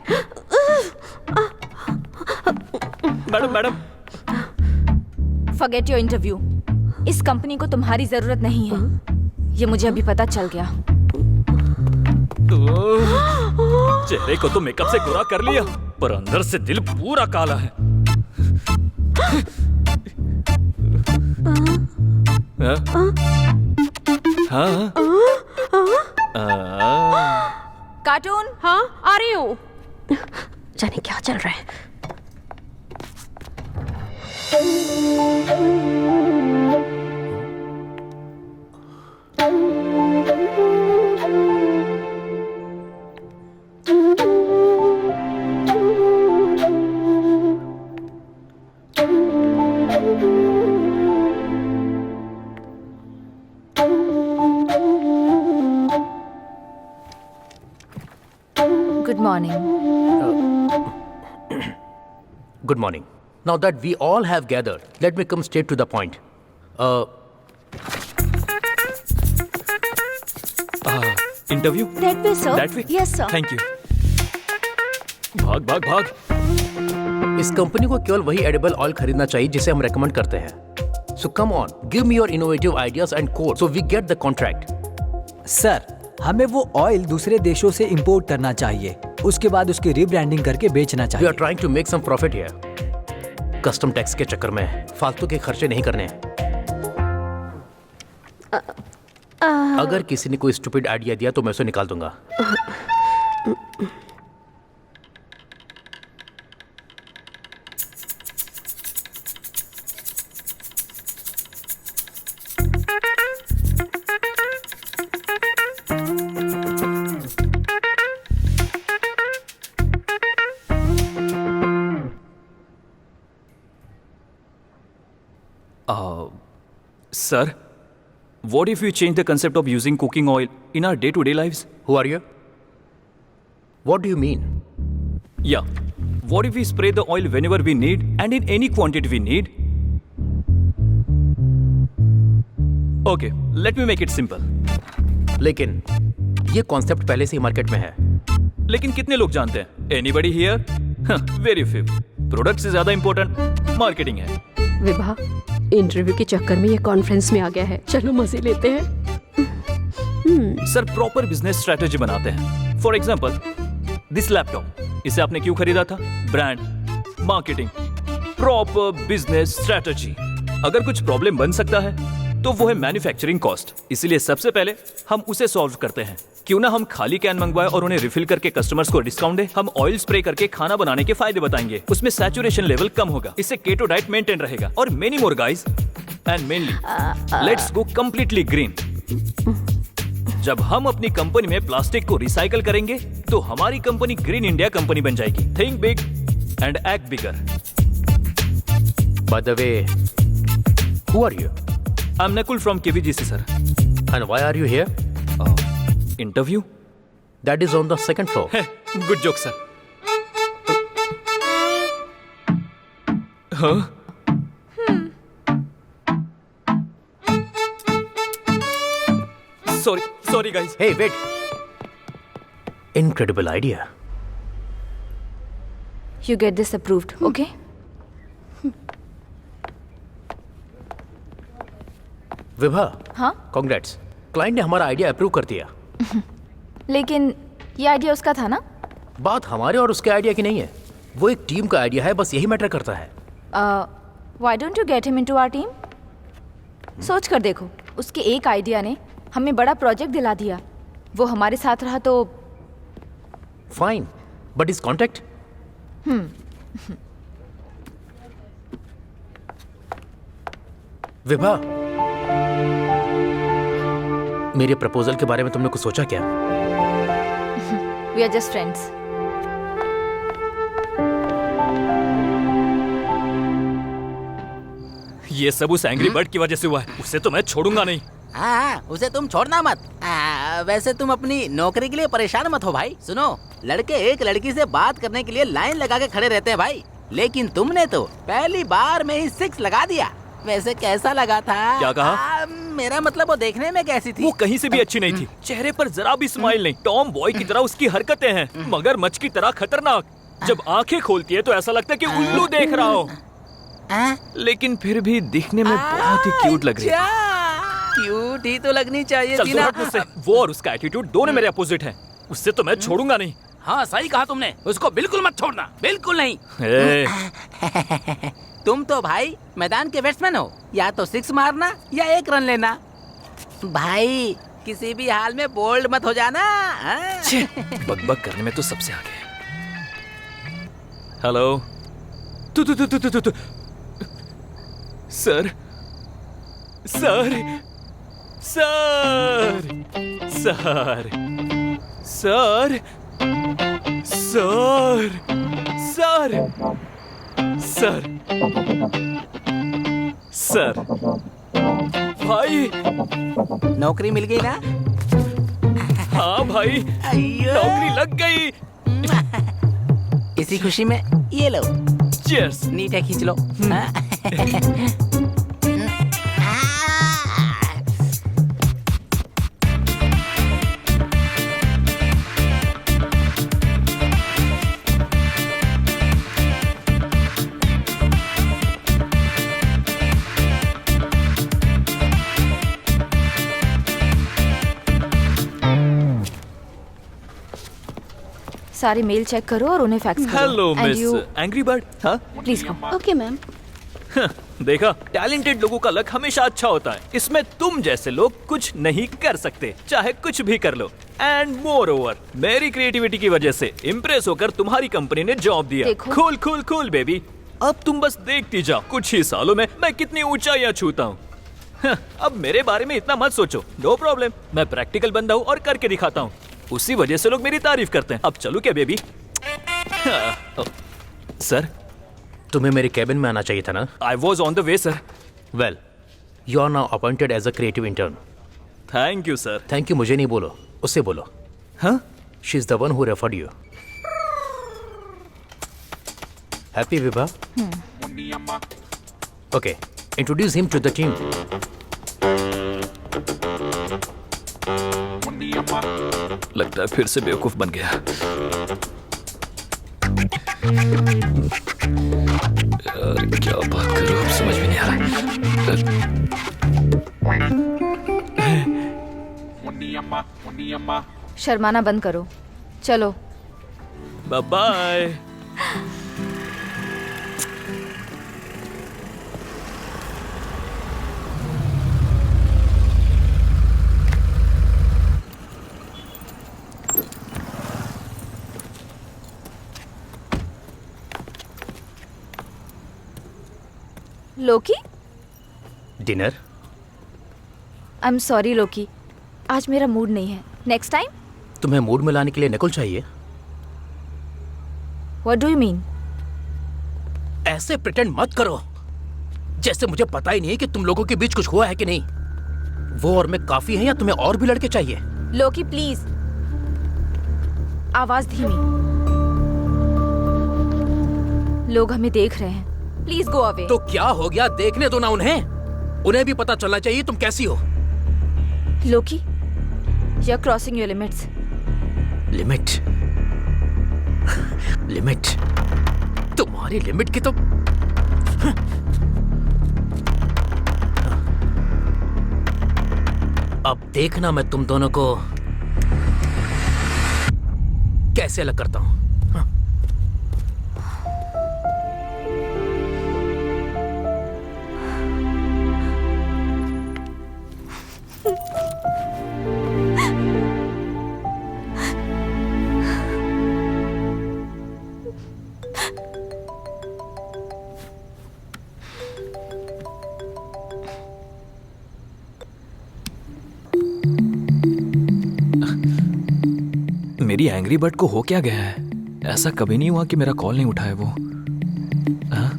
Madam madam forget your interview. इस कंपनी को तुम्हारी जरूरत नहीं है, ये मुझे अभी पता चल गया। चेहरे को तो मेकअप से गोरा कर लिया, पर अंदर से दिल पूरा काला है। हाँ? कार्टून। हाँ आ रही हूँ। जाने क्या चल रहा है। Good morning. Good morning. Now that we all have gathered, let me come straight to the point. Interview That way, sir. That way? Yes, sir. Thank you. भाग भाग भाग। इस कंपनी को केवल वही एडिबल ऑयल खरीदना चाहिए जिसे हम रेकमेंड करते हैं। So come on, give me your innovative ideas and code so we get the contract. Sir, हमें वो ऑयल दूसरे देशों से इंपोर्ट करना चाहिए, उसके बाद उसकी रीब्रांडिंग करके बेचना We चाहिए। are trying to make some profit here. Custom tax के चक्कर में फालतू के खर्चे नहीं करने हैं। अगर किसी ने कोई स्टूपिड आइडिया दिया तो मैं उसे निकाल दूंगा। Sir, what if we change the concept of using cooking oil in our day-to-day lives? Who are you? What do you mean? Yeah. What if we spray the oil whenever we need and in any quantity we need? Okay, let me make it simple. लेकिन ये concept पहले से ही market में है। लेकिन कितने लोग जानते हैं? Anybody here? Very few. Product से ज्यादा इम्पोर्टेंट मार्केटिंग है। विभा, इंटरव्यू के चक्कर में ये कॉन्फ्रेंस में आ गया है, चलो मजे लेते हैं। सर प्रॉपर बिजनेस स्ट्रेटेजी बनाते हैं। फॉर एग्जाम्पल दिस लैपटॉप, इसे आपने क्यों खरीदा था? Brand, marketing, proper business strategy. अगर कुछ प्रॉब्लम बन सकता है तो वो है मैन्युफैक्चरिंग कॉस्ट, इसलिए सबसे पहले हम उसे सॉल्व करते हैं। क्यों ना हम खाली कैन मंगवाए और उन्हें रिफिल करके कस्टमर्स को डिस्काउंट दे। हम ऑयल स्प्रे करके खाना बनाने के फायदे बताएंगे, उसमें सैचुरेशन लेवल कम होगा, इससे केटो डाइट मेंटेन रहेगा और many more guys. And mainly let's go completely green. जब हम अपनी कंपनी में प्लास्टिक को रिसाइकल करेंगे तो हमारी कंपनी ग्रीन इंडिया कंपनी बन जाएगी। Think big and act bigger. By the way, who are you? I'm Nakul from KVGC, sir. And why are you here? Interview? That is on the second floor. Good joke, sir. Huh? Sorry, guys. Hey, wait. Incredible idea. You get this approved, okay? Vibha, हाँ? Congrats, client ने हमारा idea approve कर दिया। लेकिन ये idea उसका था ना? बात हमारे और उसके आइडिया की नहीं है, वो एक टीम का आइडिया है, बस यही मैटर करता है। Why don't you get him into our team? सोच कर देखो, उसके एक आइडिया ने हमें बड़ा प्रोजेक्ट दिला दिया। वो हमारे साथ रहा तो fine, but is contact? Vibha, मेरे प्रपोजल के बारे में तुमने कुछ सोचा क्या? We are just friends. ये सब उस एंग्री बर्ड की वजह से हुआ है, उसे तो मैं छोड़ूंगा नहीं। हाँ, उसे तुम छोड़ना मत। वैसे तुम अपनी नौकरी के लिए परेशान मत हो भाई। सुनो, लड़के एक लड़की से बात करने के लिए लाइन लगा के खड़े रहते हैं भाई, लेकिन तुमने तो पहली बार में ही 6 लगा दिया। वैसे कैसा लगा था? क्या कहा? मेरा मतलब वो देखने में कैसी थी? वो कहीं से भी अच्छी नहीं थी। चेहरे पर जरा भी स्माइल नहीं। टॉम बॉय की तरह उसकी हरकतें हैं, मगरमच्छ की तरह खतरनाक। जब आंखें खोलती है तो ऐसा लगता है कि उल्लू देख रहा हो। लेकिन फिर भी दिखने में बहुत ही क्यूट लग रही है। क्यूट ही तो लगनी चाहिए थी ना। मुझसे। वो और उसका एटीट्यूड दोनों मेरे अपोजिट हैं। उससे तो मैं छोड़ूंगा नहीं। हाँ सही कहा तुमने, उसको बिल्कुल मत छोड़ना, बिल्कुल नहीं। तुम तो भाई मैदान के बैट्समैन हो, या तो 6 मारना या 1 रन लेना। भाई किसी भी हाल में बोल्ड मत हो जाना। बकबक करने में तो सबसे आगे है। हेलो, तू sir sir sir sir sir sir sir sir sir भाई, नौकरी मिल गई ना? हाँ भाई, नौकरी लग गई। इसी खुशी में ये लो, चीयर्स। नीचे खींच लो। सारे मेल चेक करो और उन्हें फैक्स करो। Hello And miss you- angry bird. हाँ प्लीज कम। Okay ma'am. देखा, टैलेंटेड लोगों का लक हमेशा अच्छा होता है। इसमें तुम जैसे लोग कुछ नहीं कर सकते, चाहे कुछ भी कर लो। एंड मोर ओवर, मेरी क्रिएटिविटी की वजह से इम्प्रेस होकर तुम्हारी कंपनी ने जॉब दिया। देखो। Cool cool cool baby. अब तुम बस देखती जाओ, कुछ ही सालों में मैं कितनी ऊंचाइयां छूता हूँ। अब मेरे बारे में इतना मत सोचो। नो प्रॉब्लम, मैं प्रैक्टिकल बंदा हूँ और करके दिखाता हूँ। उसी वजह से लोग मेरी तारीफ करते हैं। अब चलूं क्या बेबी? सर, तुम्हें मेरे कैबिन में आना चाहिए था ना? I was on the way sir. Well, you are now appointed as a creative intern. Thank you sir. Thank you मुझे नहीं बोलो, उससे बोलो। हाँ? She is the one who referred you. Happy Vibha? Okay, introduce him to the team. लगता है फिर से बेवकूफ बन गया। यार क्या बात करूं, अब समझ में नहीं आ रहा। शर्माना बंद करो, चलो। Bye bye. Loki? Dinner? I am sorry Loki, आज मेरा मूड नहीं है। Next time? तुम्हें मूड में लाने के लिए नकुल चाहिए? What do you mean? ऐसे प्रिटेंड मत करो जैसे मुझे पता ही नहीं है कि तुम लोगों के बीच कुछ हुआ है कि नहीं। वो और मैं काफी है या तुम्हें और भी लड़के चाहिए? लोकी प्लीज, आवाज धीमी। लोग हमें देख रहे हैं, प्लीज गो अवे। तो क्या हो गया, देखने दो ना उन्हें। उन्हें भी पता चलना चाहिए तुम कैसी हो। Loki, you are crossing your limits. Limit? Limit? तुम्हारी लिमिट की तो अब देखना मैं तुम दोनों को कैसे अलग करता हूं। मेरी एंग्री बर्ड को हो क्या गया है? ऐसा कभी नहीं हुआ कि मेरा कॉल नहीं उठाया वो। हाँ?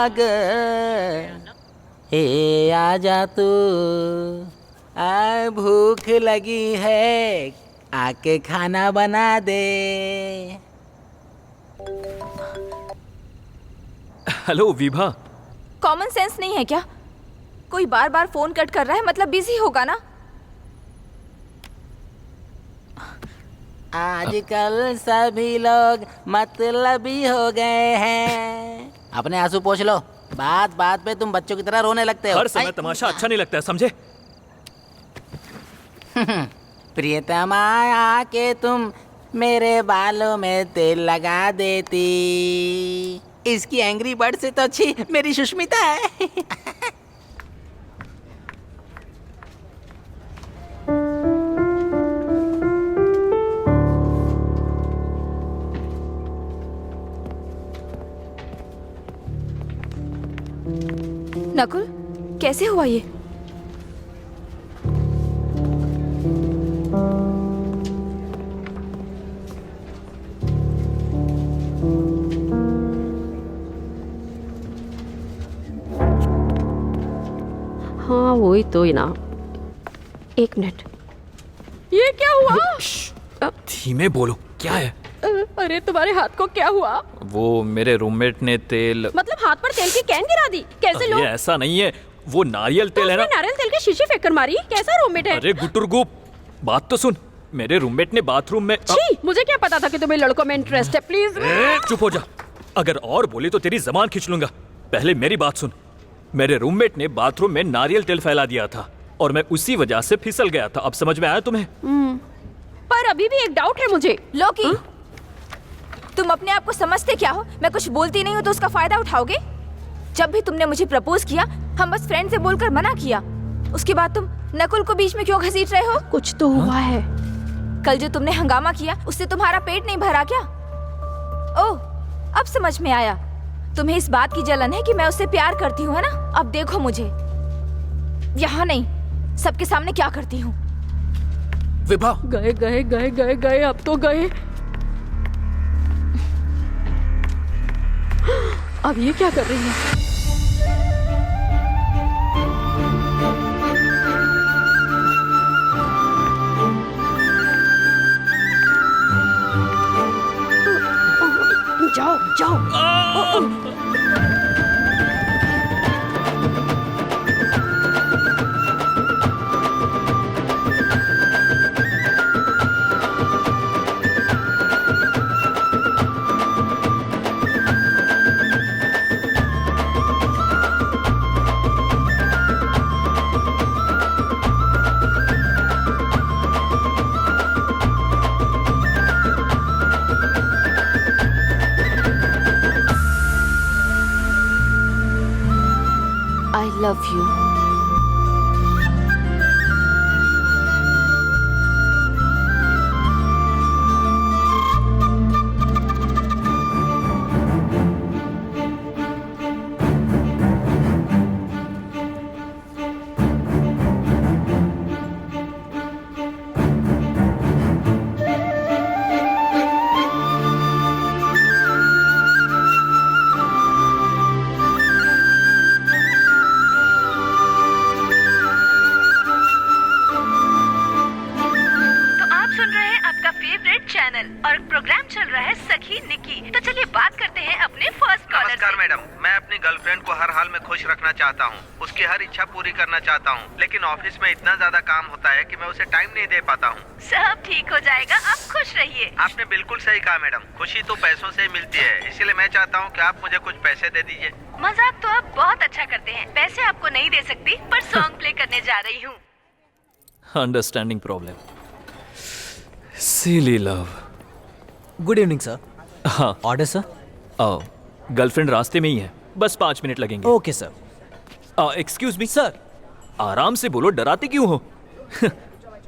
सागर, हे आजा तू, आ भूख लगी है, आके खाना बना दे। हेलो विभा। कॉमन सेंस नहीं है क्या? कोई बार बार फोन कट कर रहा है, मतलब बिजी होगा ना। आजकल सभी लोग मतलबी हो गए हैं। अपने आंसू पोंछ लो, बात बात पे तुम बच्चों की तरह रोने लगते हो। हर समय तमाशा अच्छा नहीं लगता है, समझे? प्रियतमा, आके तुम मेरे बालों में तेल लगा देती। इसकी एंग्री बर्ड से तो अच्छी मेरी सुष्मिता है। नकुल, कैसे हुआ ये? हाँ वही तो ही ना। एक मिनट, ये क्या हुआ? धीमे बोलो, क्या है? अरे तुम्हारे हाथ को क्या हुआ? वो मेरे रूममेट ने तेल, मतलब हाथ पर तेल की कैन गिरा दी? कैसे लोग? ये ऐसा नहीं है, वो नारियल तेल है ना। नारियल तेल की शीशी फेंक कर मारी? कैसा रूममेट है? अरे गुटुरगुप, बात तो सुन। मेरे रूममेट ने बाथरूम में छी, मुझे क्या पता था कि तुम्हें लड़कों में इंटरेस्ट है। प्लीज चुप हो जा। अगर और बोली तो तेरी जबान खींच लूंगा। पहले मेरी बात सुन। मेरे रूममेट ने बाथरूम में नारियल तेल फैला दिया था और मैं उसी वजह से फिसल गया था। अब समझ में आया तुम्हें? पर अभी भी एक डाउट है मुझे। लोकी, तुम अपने आप को समझते क्या हो? मैं कुछ बोलती नहीं हूँ तो उसका फायदा उठाओगे? जब भी तुमने मुझे प्रपोज किया, हम बस फ्रेंड से बोलकर मना किया। उसके बाद तुम नकुल को बीच में क्यों घसीट रहे हो? कुछ तो हुआ है। कल जो तुमने हंगामा किया, उससे तुम्हारा पेट नहीं भरा क्या? ओह, अब समझ में आया। तुम्हें इस बात की जलन है कि मैं उससे प्यार करती हूँ, है ना? अब देखो मुझे, यहाँ नहीं, सबके सामने क्या करती हूँ। विभा, गए गए गए गए गए, अब तो गए। अब ये क्या कर रही है? जाओ जाओ। I love you. और प्रोग्राम चल रहा है सखी निकी। तो चलिए बात करते हैं अपने फर्स्ट कॉलर से। नमस्कार मैडम, मैं अपनी गर्लफ्रेंड को हर हाल में खुश रखना चाहता हूँ, उसकी हर इच्छा पूरी करना चाहता हूँ, लेकिन ऑफिस में इतना ज्यादा काम होता है कि मैं उसे टाइम नहीं दे पाता हूँ। सब ठीक हो जाएगा, आप खुश रहिए। आपने बिल्कुल सही कहा मैडम, खुशी तो पैसों से ही मिलती है, इसीलिए मैं चाहता हूँ कि आप मुझे कुछ पैसे दे दीजिए। मजाक तो आप बहुत अच्छा करते हैं, पैसे आपको नहीं दे सकती, पर सॉन्ग प्ले करने जा रही हूँ। अंडरस्टैंडिंग प्रॉब्लम, सिली लव। Good evening sir. हाँ, ऑर्डर सर। आओ, गर्लफ्रेंड रास्ते में ही है, बस 5 मिनट लगेंगे। Okay sir. Excuse me sir. आराम से बोलो, डराते क्यों हो?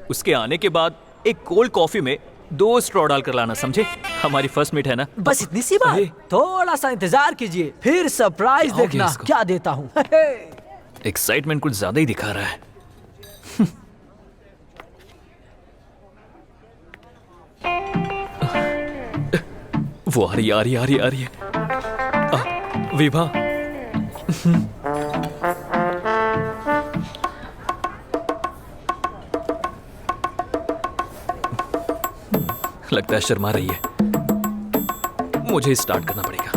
उसके आने के बाद एक कोल्ड कॉफी में 2 स्ट्रॉ डाल कर लाना, समझे? हमारी फर्स्ट मीट है ना। बस इतनी सी बात, थोड़ा सा इंतजार कीजिए, फिर सरप्राइज देखना क्या देता हूँ। एक्साइटमेंट कुछ ज्यादा ही दिखा रहा है। वो आ रही है। विभा, लगता है शर्मा रही है, मुझे स्टार्ट करना पड़ेगा।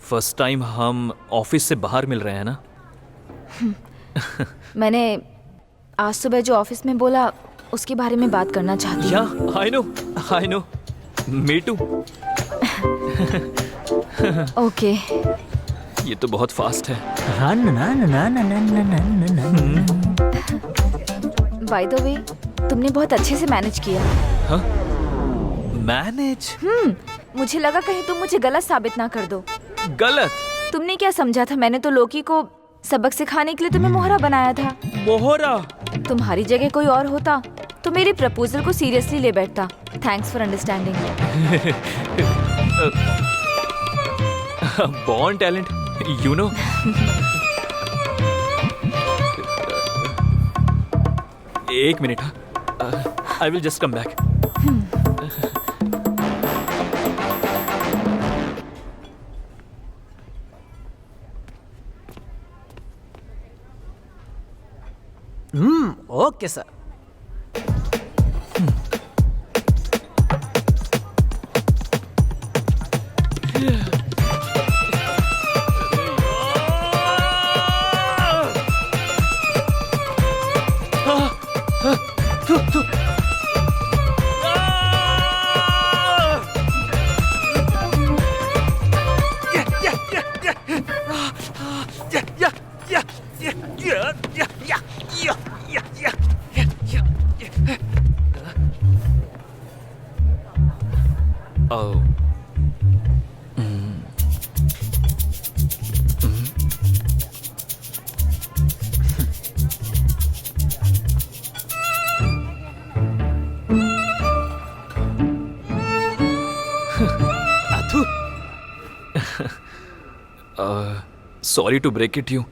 फर्स्ट टाइम हम ऑफिस से बाहर मिल रहे हैं ना? मैंने आज सुबह जो ऑफिस में बोला उसके बारे में बात करना चाहती या हूँ। I know me too. Okay. ये तो बहुत फास्ट है। बाय द वे, तुमने बहुत अच्छे से मैनेज किया। हाँ? मैनेज? मुझे लगा कहीं तुम मुझे गलत साबित ना कर दो। गलत? तुमने क्या समझा था? मैंने तो लोकी को सबक सिखाने के लिए तुम्हें मोहरा बनाया था। मोहरा? तुम्हारी जगह कोई और होता तो मेरे प्रपोजल को सीरियसली ले बैठता। Thanks for understanding. Born talent, you know. एक minute, I will just come back. Okay sir. Sorry to break it you,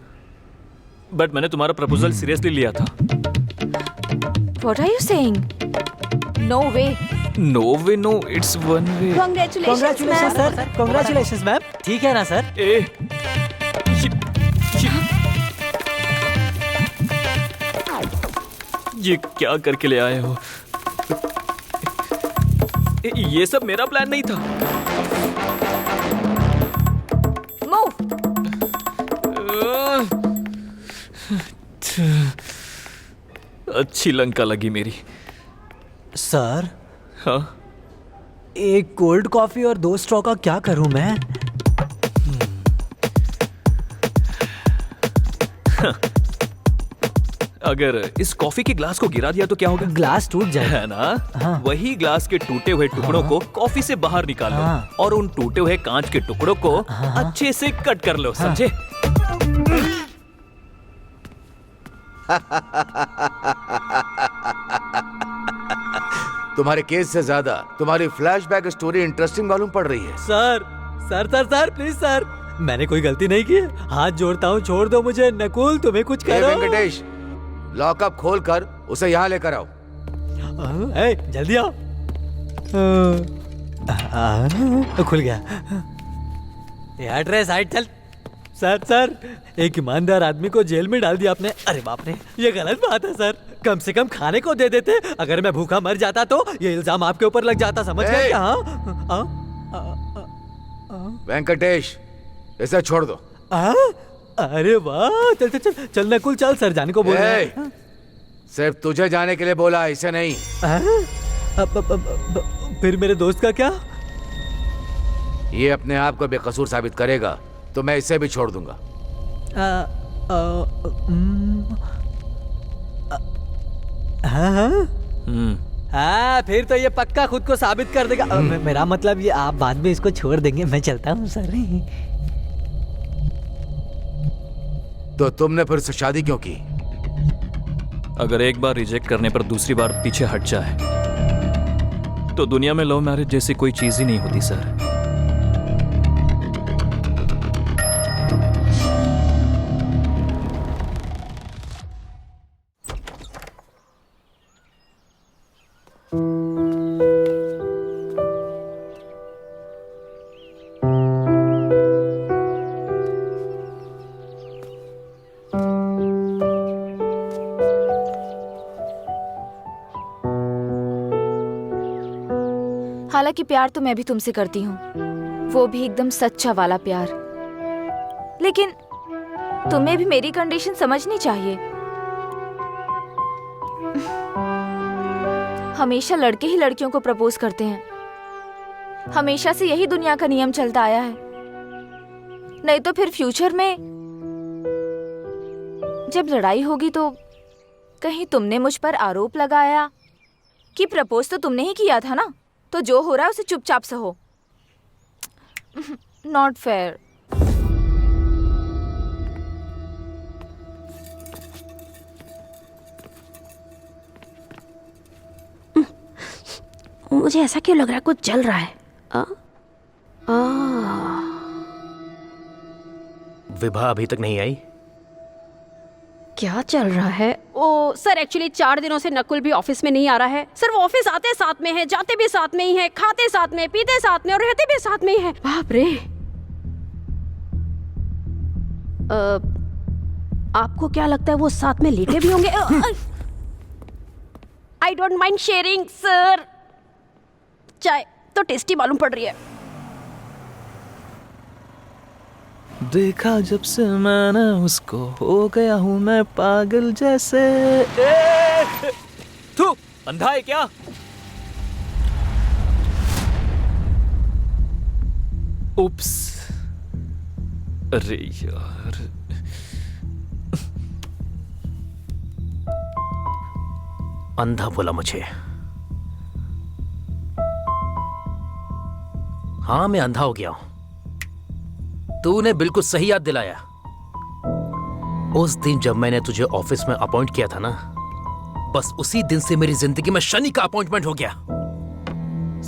but मैंने तुम्हारा प्रपोजल सीरियसली लिया था। What are you saying? No way. No way, no, it's one way. Congratulations, sir. Congratulations, ma'am. ठीक है ना sir? ये क्या करके ले आए हो? ये सब मेरा प्लान नहीं था। अच्छी लंका लगी मेरी। सर? हाँ? एक कोल्ड कॉफी और 2 स्ट्रॉ का क्या करूं मैं? अगर इस कॉफी के ग्लास को गिरा दिया तो क्या होगा? ग्लास टूट जाएगा, है ना? हाँ। वही ग्लास के टूटे हुए टुकड़ों को कॉफी से बाहर निकालो, हाँ। और उन टूटे हुए कांच के टुकड़ों को अच्छे से कट कर लो, समझे? तुम्हारे केस से ज्यादा तुम्हारी फ्लैशबैक स्टोरी इंटरेस्टिंग मालूम पड़ रही है। सर प्लीज सर, मैंने कोई गलती नहीं की। हाथ जोड़ता हूँ, छोड़ दो मुझे। नकुल, तुम्हें कुछ करो। वेंकटेश, लॉकअप खोल कर उसे यहाँ लेकर आओ। जल्दी आओ। खुल गया। एड्रेस साइड चल। सर, एक ईमानदार आदमी को जेल में डाल दिया आपने। अरे बाप रे, ये गलत बात है सर। कम से कम खाने को दे देते। अगर मैं भूखा मर जाता तो ये इल्जाम आपके ऊपर लग जाता, समझ गए क्या? वेंकटेश, इसे छोड़ दो। अरे वाह, चल नकुल, चल सर जाने को बोल रहे हैं। सिर्फ तुझे जाने के लिए बोला, इसे नहीं। फिर मेरे दोस्त का क्या? ये अपने आप को बेकसूर साबित करेगा तो मैं इसे भी छोड़ दूंगा। हाँ, फिर तो ये पक्का खुद को साबित कर देगा। मेरा मतलब ये आप बाद में इसको छोड़ देंगे। मैं चलता हूँ सर। तो तुमने फिर से शादी क्यों की? अगर एक बार रिजेक्ट करने पर दूसरी बार पीछे हट जाए तो दुनिया में लव मैरिज जैसी कोई चीज ही नहीं होती सर। हालांकि प्यार तो मैं भी तुमसे करती हूँ, वो भी एकदम सच्चा वाला प्यार। लेकिन तुम्हें भी मेरी कंडीशन समझनी चाहिए। हमेशा लड़के ही लड़कियों को प्रपोज करते हैं, हमेशा से यही दुनिया का नियम चलता आया है। नहीं तो फिर फ्यूचर में जब लड़ाई होगी तो कहीं तुमने मुझ पर आरोप लगाया कि प्रपोज तो तुमने ही किया था ना, तो जो हो रहा है उसे चुपचाप सहो। Not fair. मुझे ऐसा क्यों लग रहा है कुछ चल रहा है? विभा अभी तक नहीं आई। क्या चल रहा है? ओ सर, एक्चुअली 4 दिनों से नकुल भी ऑफिस में नहीं आ रहा है सर। वो ऑफिस आते साथ में है, जाते भी साथ में ही है, खाते साथ में, पीते साथ में और रहते भी साथ में ही है। बाप रे। आपको क्या लगता है वो साथ में लेटे भी होंगे? I don't mind sharing sir. चाय तो टेस्टी मालूम पड़ रही है। देखा जब से मैंने उसको, हो गया हूँ मैं पागल जैसे। तू अंधा है क्या? उप्स, अरे यार। अंधा बोला मुझे। हाँ, मैं अंधा हो गया हूं। तूने बिल्कुल सही याद दिलाया। उस दिन जब मैंने तुझे ऑफिस में अपॉइंट किया था ना, बस उसी दिन से मेरी जिंदगी में शनि का अपॉइंटमेंट हो गया।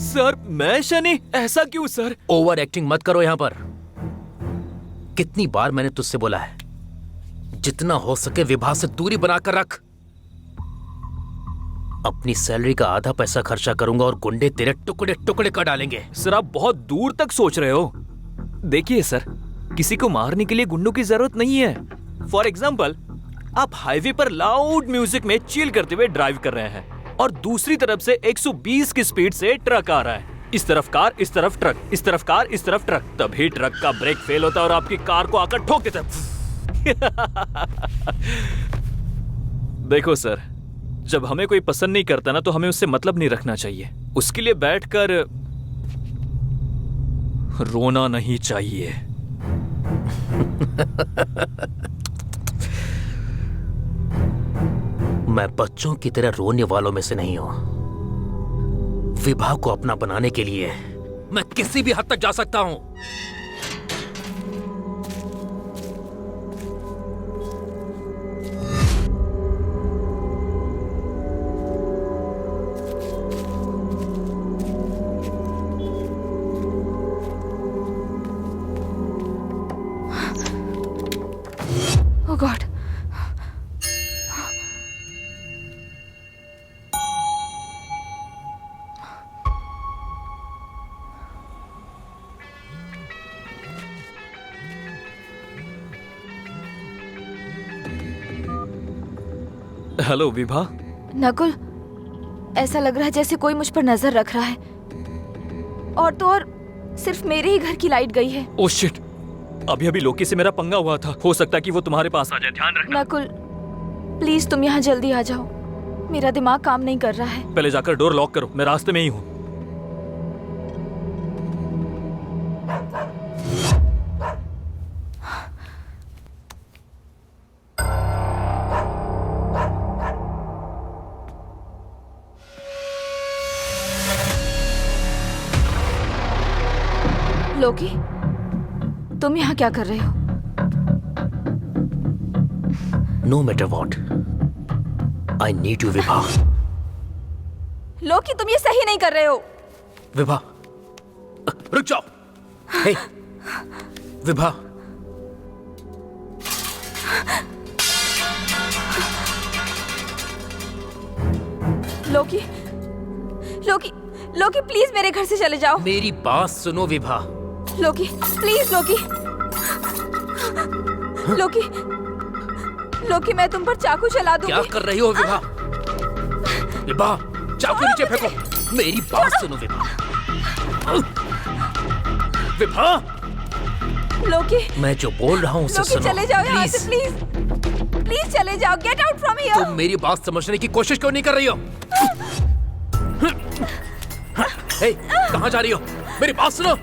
सर, मैं शनि? ऐसा क्यों सर? ओवर एक्टिंग मत करो यहां पर। कितनी बार मैंने तुझसे बोला है, जितना हो सके विभा से दूरी बनाकर रख। अपनी सैलरी का आधा पैसा खर्चा करूंगा और गुंडे तेरे टुकड़े टुकड़े कर डालेंगे। सर, आप बहुत दूर तक सोच रहे हो। देखिए सर, किसी को मारने के लिए गुंडों की जरूरत नहीं है। फॉर एग्जाम्पल, आप हाईवे पर लाउड म्यूजिक में चिल करते हुए ड्राइव कर रहे हैं और दूसरी तरफ से 120 की स्पीड से ट्रक आ रहा है। इस तरफ कार, इस तरफ ट्रक, इस तरफ कार, इस तरफ ट्रक। तभी ट्रक का ब्रेक फेल होता है और आपकी कार को आकर ठोक देता है। देखो सर, जब हमें कोई पसंद नहीं करता ना, तो हमें उससे मतलब नहीं रखना चाहिए। उसके लिए बैठकर रोना नहीं चाहिए। मैं बच्चों की तरह रोने वालों में से नहीं हूं। विभा को अपना बनाने के लिए मैं किसी भी हद तक जा सकता हूं। Oh God. Hello Vibha. Nakul, ऐसा लग रहा है जैसे कोई मुझ पर नजर रख रहा है। और तो और सिर्फ मेरे ही घर की लाइट गई है। ओह शिट, अभी अभी लोकी से मेरा पंगा हुआ था। हो सकता है कि वो तुम्हारे पास आ जाए, ध्यान रखना। नकुल, प्लीज तुम यहाँ जल्दी आ जाओ। मेरा दिमाग काम नहीं कर रहा है। पहले जाकर डोर लॉक करो, मैं रास्ते में ही हूँ। लोकी, तुम यहाँ क्या कर रहे हो? No matter what, I need you Vibha. Loki, तुम ये सही नहीं कर रहे हो। विभा, रुक जाओ। हे, विभा। लोकी, लोकी, लोकी, प्लीज मेरे घर से चले जाओ। मेरी बात सुनो विभा। लोकी, प्लीज लोकी। लोकी, लोकी, मैं तुम पर चाकू चला दूंगी। क्या कर रही हो विभा? विभा, चाकू नीचे फेंको। मेरी बात सुनो विभा। विभा, लोकी, मैं जो बोल रहा हूँ उसे लोकी सुनो। चले जाओ यहाँ से प्लीज। प्लीज। प्लीज चले जाओ, गेट आउट फ्रॉम हियर। तुम मेरी बात समझने की कोशिश क्यों नहीं कर रही हो? हे, कहाँ जा रही हो? मेरी बात सुनो।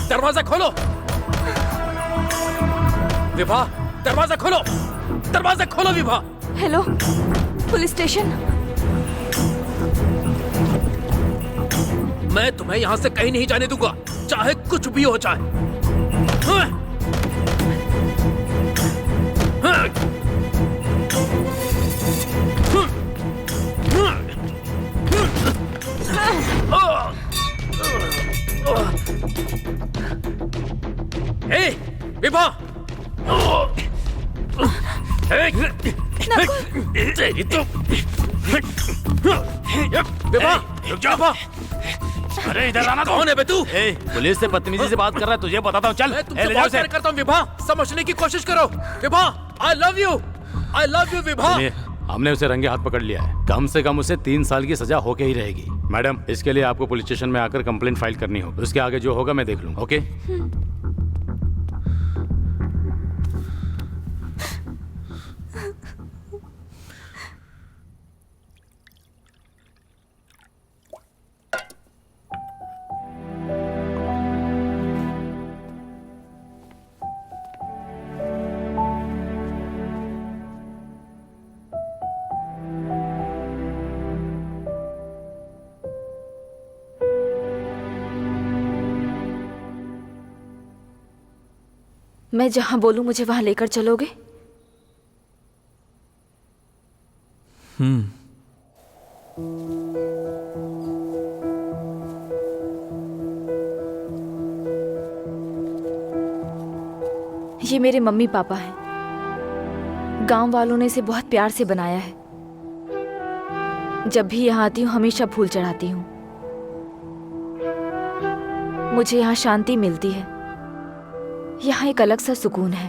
दरवाजा खोलो। विभा, दरवाजा खोलो। दरवाजा खोलो विभा। Hello, police station. मैं तुम्हें यहाँ से कहीं नहीं जाने दूंगा, चाहे कुछ भी हो जाए। हे, विभा! तेरी तो विभा, रुक जा विभा। अरे इधर आना। कौन है बे तू? पुलिस से बदतमीजी से बात कर रहा है, तुझे बताता हूँ। चल, मैं ले तुमसे जाओ बहुत इसे। प्यार करता हूँ विभा, समझने की कोशिश करो। Vibha, I love you Vibha. सुनिए, हमने उसे रंगे हाथ पकड़ लिया है। कम से कम उसे 3 साल की सजा होके ही रहेगी। मैडम, इसके लिए आपको पुलिस स्टेशन में आकर कंप्लेंट फाइल करनी होगी। उसके आगे जो होगा मैं देख लूंगा। ओके? मैं जहां बोलूं मुझे वहां लेकर चलोगे? ये मेरे मम्मी पापा हैं। गांव वालों ने इसे बहुत प्यार से बनाया है। जब भी यहाँ आती हूँ हमेशा फूल चढ़ाती हूँ। मुझे यहाँ शांति मिलती है। यहाँ एक अलग सा सुकून है।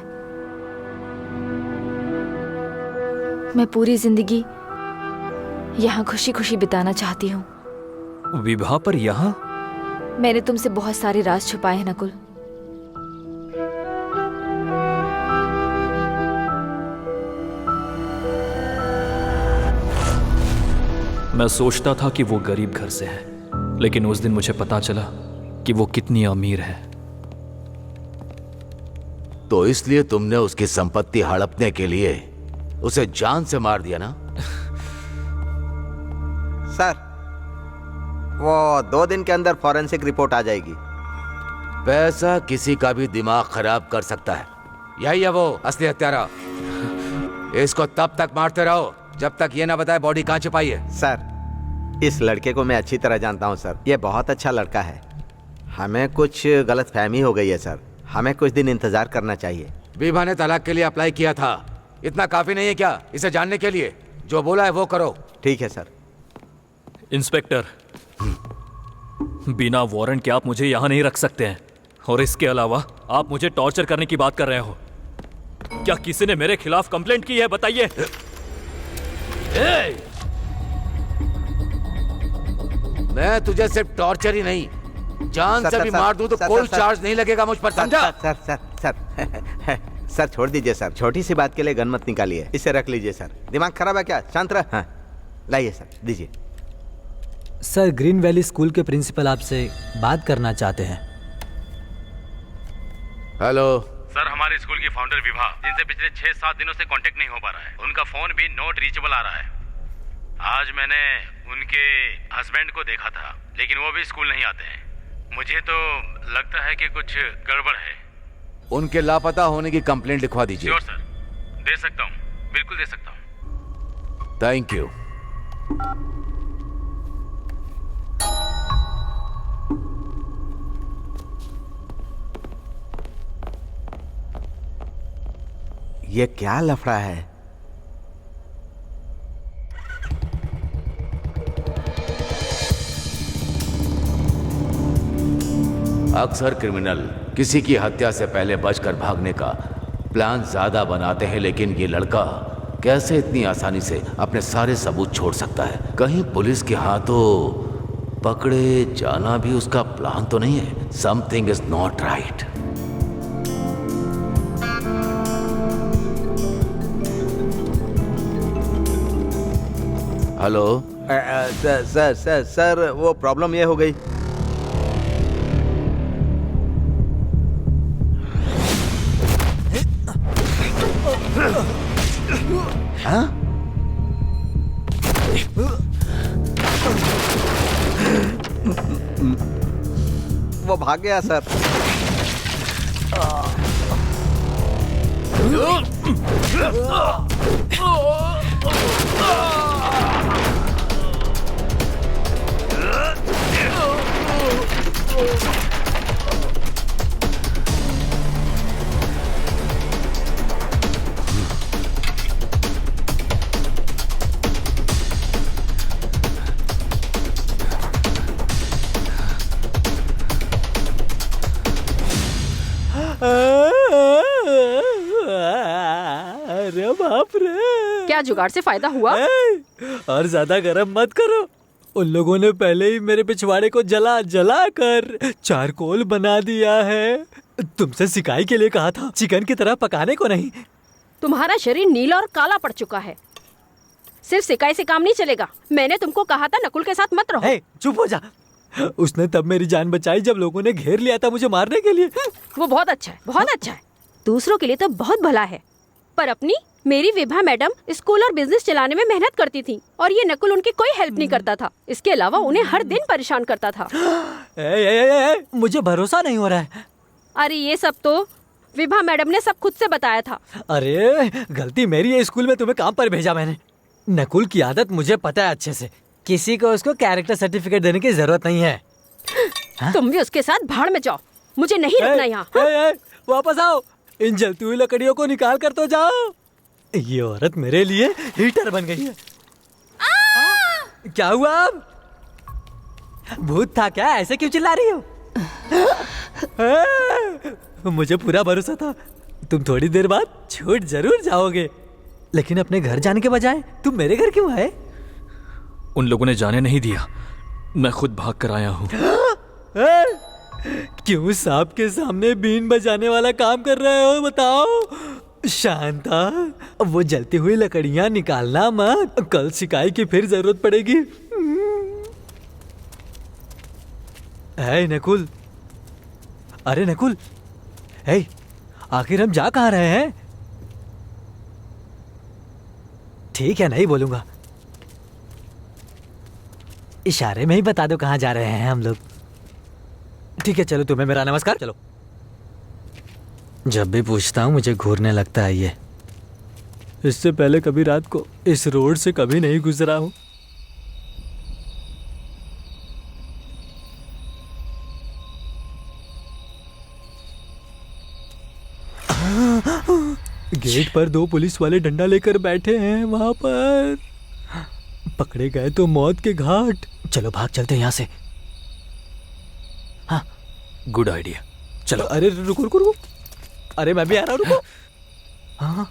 मैं पूरी जिंदगी यहाँ खुशी खुशी बिताना चाहती हूँ। विभा, पर यहाँ? मैंने तुमसे बहुत सारे राज छुपाए हैं नकुल। मैं सोचता था कि वो गरीब घर से है, लेकिन उस दिन मुझे पता चला कि वो कितनी अमीर है। तो इसलिए तुमने उसकी संपत्ति हड़पने के लिए उसे जान से मार दिया ना? सर, वो 2 दिन के अंदर फॉरेंसिक रिपोर्ट आ जाएगी। पैसा किसी का भी दिमाग खराब कर सकता है। यही है वो असली हत्यारा। इसको तब तक मारते रहो जब तक ये ना बताए बॉडी कहाँ छिपाई है। सर, इस लड़के को मैं अच्छी तरह जानता हूँ सर। ये बहुत अच्छा लड़का है। हमें कुछ गलतफहमी हो गई है सर। हमें कुछ दिन इंतजार करना चाहिए। विभा ने तलाक के लिए अप्लाई किया था। इतना काफी नहीं है क्या इसे जानने के लिए? जो बोला है वो करो। ठीक है सर। इंस्पेक्टर, बिना वारंट के आप मुझे यहाँ नहीं रख सकते हैं। और इसके अलावा आप मुझे टॉर्चर करने की बात कर रहे हो। क्या किसी ने मेरे खिलाफ कंप्लेंट की है? बताइए। मैं तुझे सिर्फ टॉर्चर ही नहीं, जान से भी मार दूं तो कोई चार्ज नहीं लगेगा मुझ पर, समझा? सर सर सर सर छोड़ दीजिए सर। छोटी सी बात के लिए गन मत निकालिए। इसे रख लीजिए सर। दिमाग खराब है क्या? शांत रह। हाँ, लाइए सर, दीजिए। सर, ग्रीन वैली स्कूल के प्रिंसिपल आपसे बात करना चाहते हैं। हेलो सर, हमारे स्कूल की फाउंडर विभा, जिनसे पिछले 6-7 दिनों से कांटेक्ट नहीं हो पा रहा है, उनका फोन भी नॉट रीचेबल आ रहा है। आज मैंने उनके हस्बैंड को देखा था, लेकिन वो भी स्कूल नहीं आते हैं। मुझे तो लगता है कि कुछ गड़बड़ है। उनके लापता होने की कंप्लेंट लिखवा दीजिए। श्योर सर, दे सकता हूँ, बिल्कुल दे सकता हूँ। Thank you. ये क्या लफड़ा है? अक्सर क्रिमिनल किसी की हत्या से पहले बचकर भागने का प्लान ज्यादा बनाते हैं, लेकिन ये लड़का कैसे इतनी आसानी से अपने सारे सबूत छोड़ सकता है? कहीं पुलिस के हाथों पकड़े जाना भी उसका प्लान तो नहीं है? Something is not right. Hello sir वो प्रॉब्लम ये हो गई। हाँ? वो भाग गया सर। अरे बाप रे, क्या जुगाड़ से फायदा हुआ? और ज्यादा गरम मत करो। उन लोगों ने पहले ही मेरे पिछवाड़े को जला जला कर चारकोल बना दिया है। तुमसे सिकाई के लिए कहा था, चिकन की तरह पकाने को नहीं। तुम्हारा शरीर नीला और काला पड़ चुका है। सिर्फ सिकाई से काम नहीं चलेगा। मैंने तुमको कहा था नकुल के साथ मत रहो। चुप हो जा। उसने तब मेरी जान बचाई जब लोगों ने घेर लिया था मुझे मारने के लिए। वो बहुत अच्छा है, बहुत अच्छा है। दूसरों के लिए तो बहुत भला है, पर अपनी मेरी विभा मैडम स्कूल और बिजनेस चलाने में मेहनत करती थी और ये नकुल उनकी कोई हेल्प नहीं करता था। इसके अलावा उन्हें हर दिन परेशान करता था। मुझे भरोसा नहीं हो रहा है। अरे ये सब तो विभा मैडम ने सब खुद से बताया था। अरे गलती मेरी है, स्कूल में तुम्हें काम पर भेजा मैंने। नकुल की आदत मुझे पता है अच्छे से। किसी को उसको कैरेक्टर सर्टिफिकेट देने की जरूरत नहीं है। तुम भी उसके साथ भाड़ में जाओ, मुझे नहीं रखना यहाँ। वापस आओ, इन जलती हुई लकड़ियों को निकाल कर तो जाओ। ये औरत मेरे लिए हीटर बन गई है। क्या हुआ अब? भूत था क्या? ऐसे क्यों चिल्ला रही हो? मुझे पूरा भरोसा था तुम थोड़ी देर बाद छूट जरूर जाओगे, लेकिन अपने घर जाने के बजाय तुम मेरे घर क्यों आए? उन लोगों ने जाने नहीं दिया, मैं खुद भाग कर आया हूँ। क्यों सांप के सामने बीन बजाने वाला काम कर रहे हो? बताओ शांता, वो जलती हुई लकड़ियां निकालना मत, कल सिकाई की फिर जरूरत पड़ेगी। है नकुल, अरे नकुल, है आखिर हम जा कहाँ रहे हैं? ठीक है, नहीं बोलूंगा, इशारे में ही बता दो कहाँ जा रहे हैं हम लोग। ठीक है चलो, तुम्हें मेरा नमस्कार। चलो, जब भी पूछता हूँ मुझे घूरने लगता है ये। इससे पहले कभी रात को इस रोड से कभी नहीं गुजरा हूँ। गेट पर 2 पुलिस वाले डंडा लेकर बैठे हैं। वहां पर पकड़े गए तो मौत के घाट। चलो भाग चलते हैं यहाँ से। हाँ, गुड आइडिया, चलो। अरे रुको रुको रुको, अरे मैं भी आ रहा हूँ, रुको। हाँ,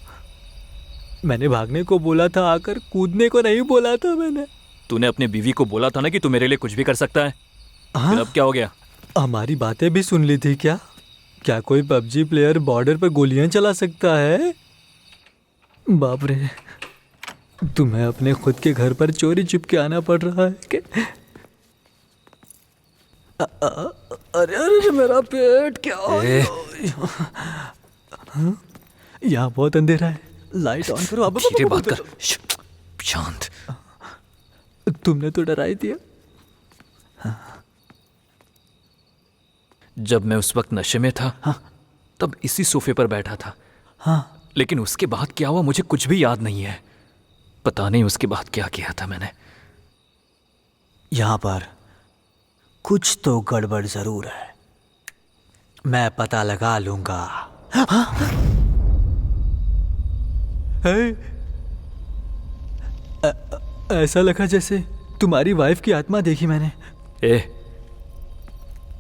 मैंने भागने को बोला था, आकर कूदने को नहीं बोला था मैंने। तूने अपने बीवी को बोला था ना कि तू मेरे लिए कुछ भी कर सकता है। हाँ? फिर अब क्या हो गया? हमारी बातें भी सुन ली थी क्या? क्या कोई पबजी प्लेयर बॉर्डर पर गोलियां चला सकता है? बाप रे, तुम्हें अपने खुद के घर पर चोरी छुप के आना पड़ रहा है कि? अरे अरे मेरा पेट क्या हो? यहाँ बहुत अंधेरा है, लाइट ऑन करो। अब धीरे बात कर, शांत। तुमने तो डरा ही दिया। जब मैं उस वक्त नशे में था, हाँ, तब इसी सोफे पर बैठा था। हाँ, लेकिन उसके बाद क्या हुआ मुझे कुछ भी याद नहीं है। पता नहीं उसके बाद क्या किया था मैंने। यहाँ पर कुछ तो गड़बड़ जरूर है, मैं पता लगा लूंगा। हाँ? ऐसा लगा जैसे तुम्हारी वाइफ की आत्मा देखी मैंने।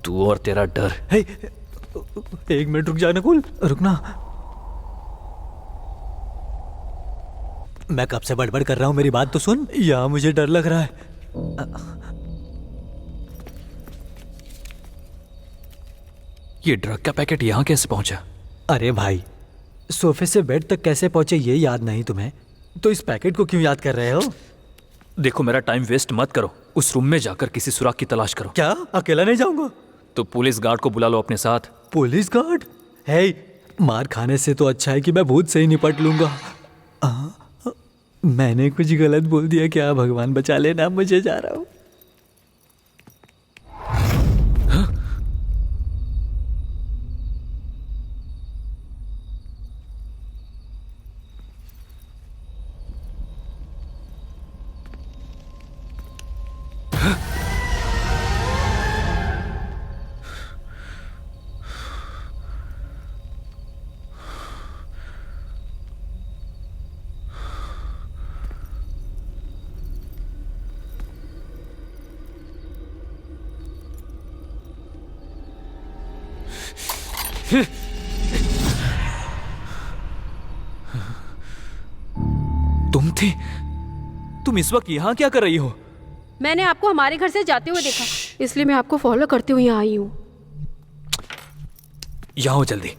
तू और तेरा डर। एक मिनट रुक जा नकुल, रुकना। मैं कब से बड़बड़ कर रहा हूँ, मेरी बात तो सुन। यहाँ मुझे डर लग रहा है। ये ड्रग का पैकेट यहाँ कैसे पहुंचा? अरे भाई, सोफे से बेड तक कैसे पहुंचे ये याद नहीं तुम्हें, तो इस पैकेट को क्यों याद कर रहे हो? देखो, मेरा टाइम वेस्ट मत करो। उस रूम में जाकर किसी सुराग की तलाश करो। क्या अकेला नहीं जाऊंगा? तो पुलिस गार्ड को बुला लो अपने साथ। Police guard? है, मार खाने से तो अच्छा है कि मैं भूत से ही निपट लूंगा। मैंने कुछ गलत बोल दिया क्या? भगवान बचा लेना, मुझे जा रहा हूँ। तुम इस वक्त यहाँ क्या कर रही हो? मैंने आपको हमारे घर से जाते हुए देखा, इसलिए मैं आपको फॉलो करते हुए यहाँ आई हूँ। यहाँ हो जल्दी।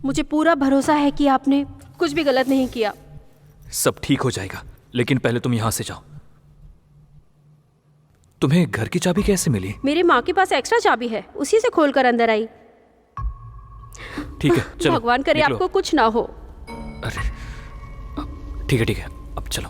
मुझे पूरा भरोसा है कि आपने कुछ भी गलत नहीं किया। सब ठीक हो जाएगा, लेकिन पहले तुम यहाँ से जाओ। तुम्हें घर की चाबी कैसे मिली? मेरी माँ के पास एक्स्ट्रा चाबी है, उसी से खोलकर अंदर आई। ठीक है, चलो। भगवान करे निकलो। आपको कुछ ना हो। अरे ठीक है, अब चलो।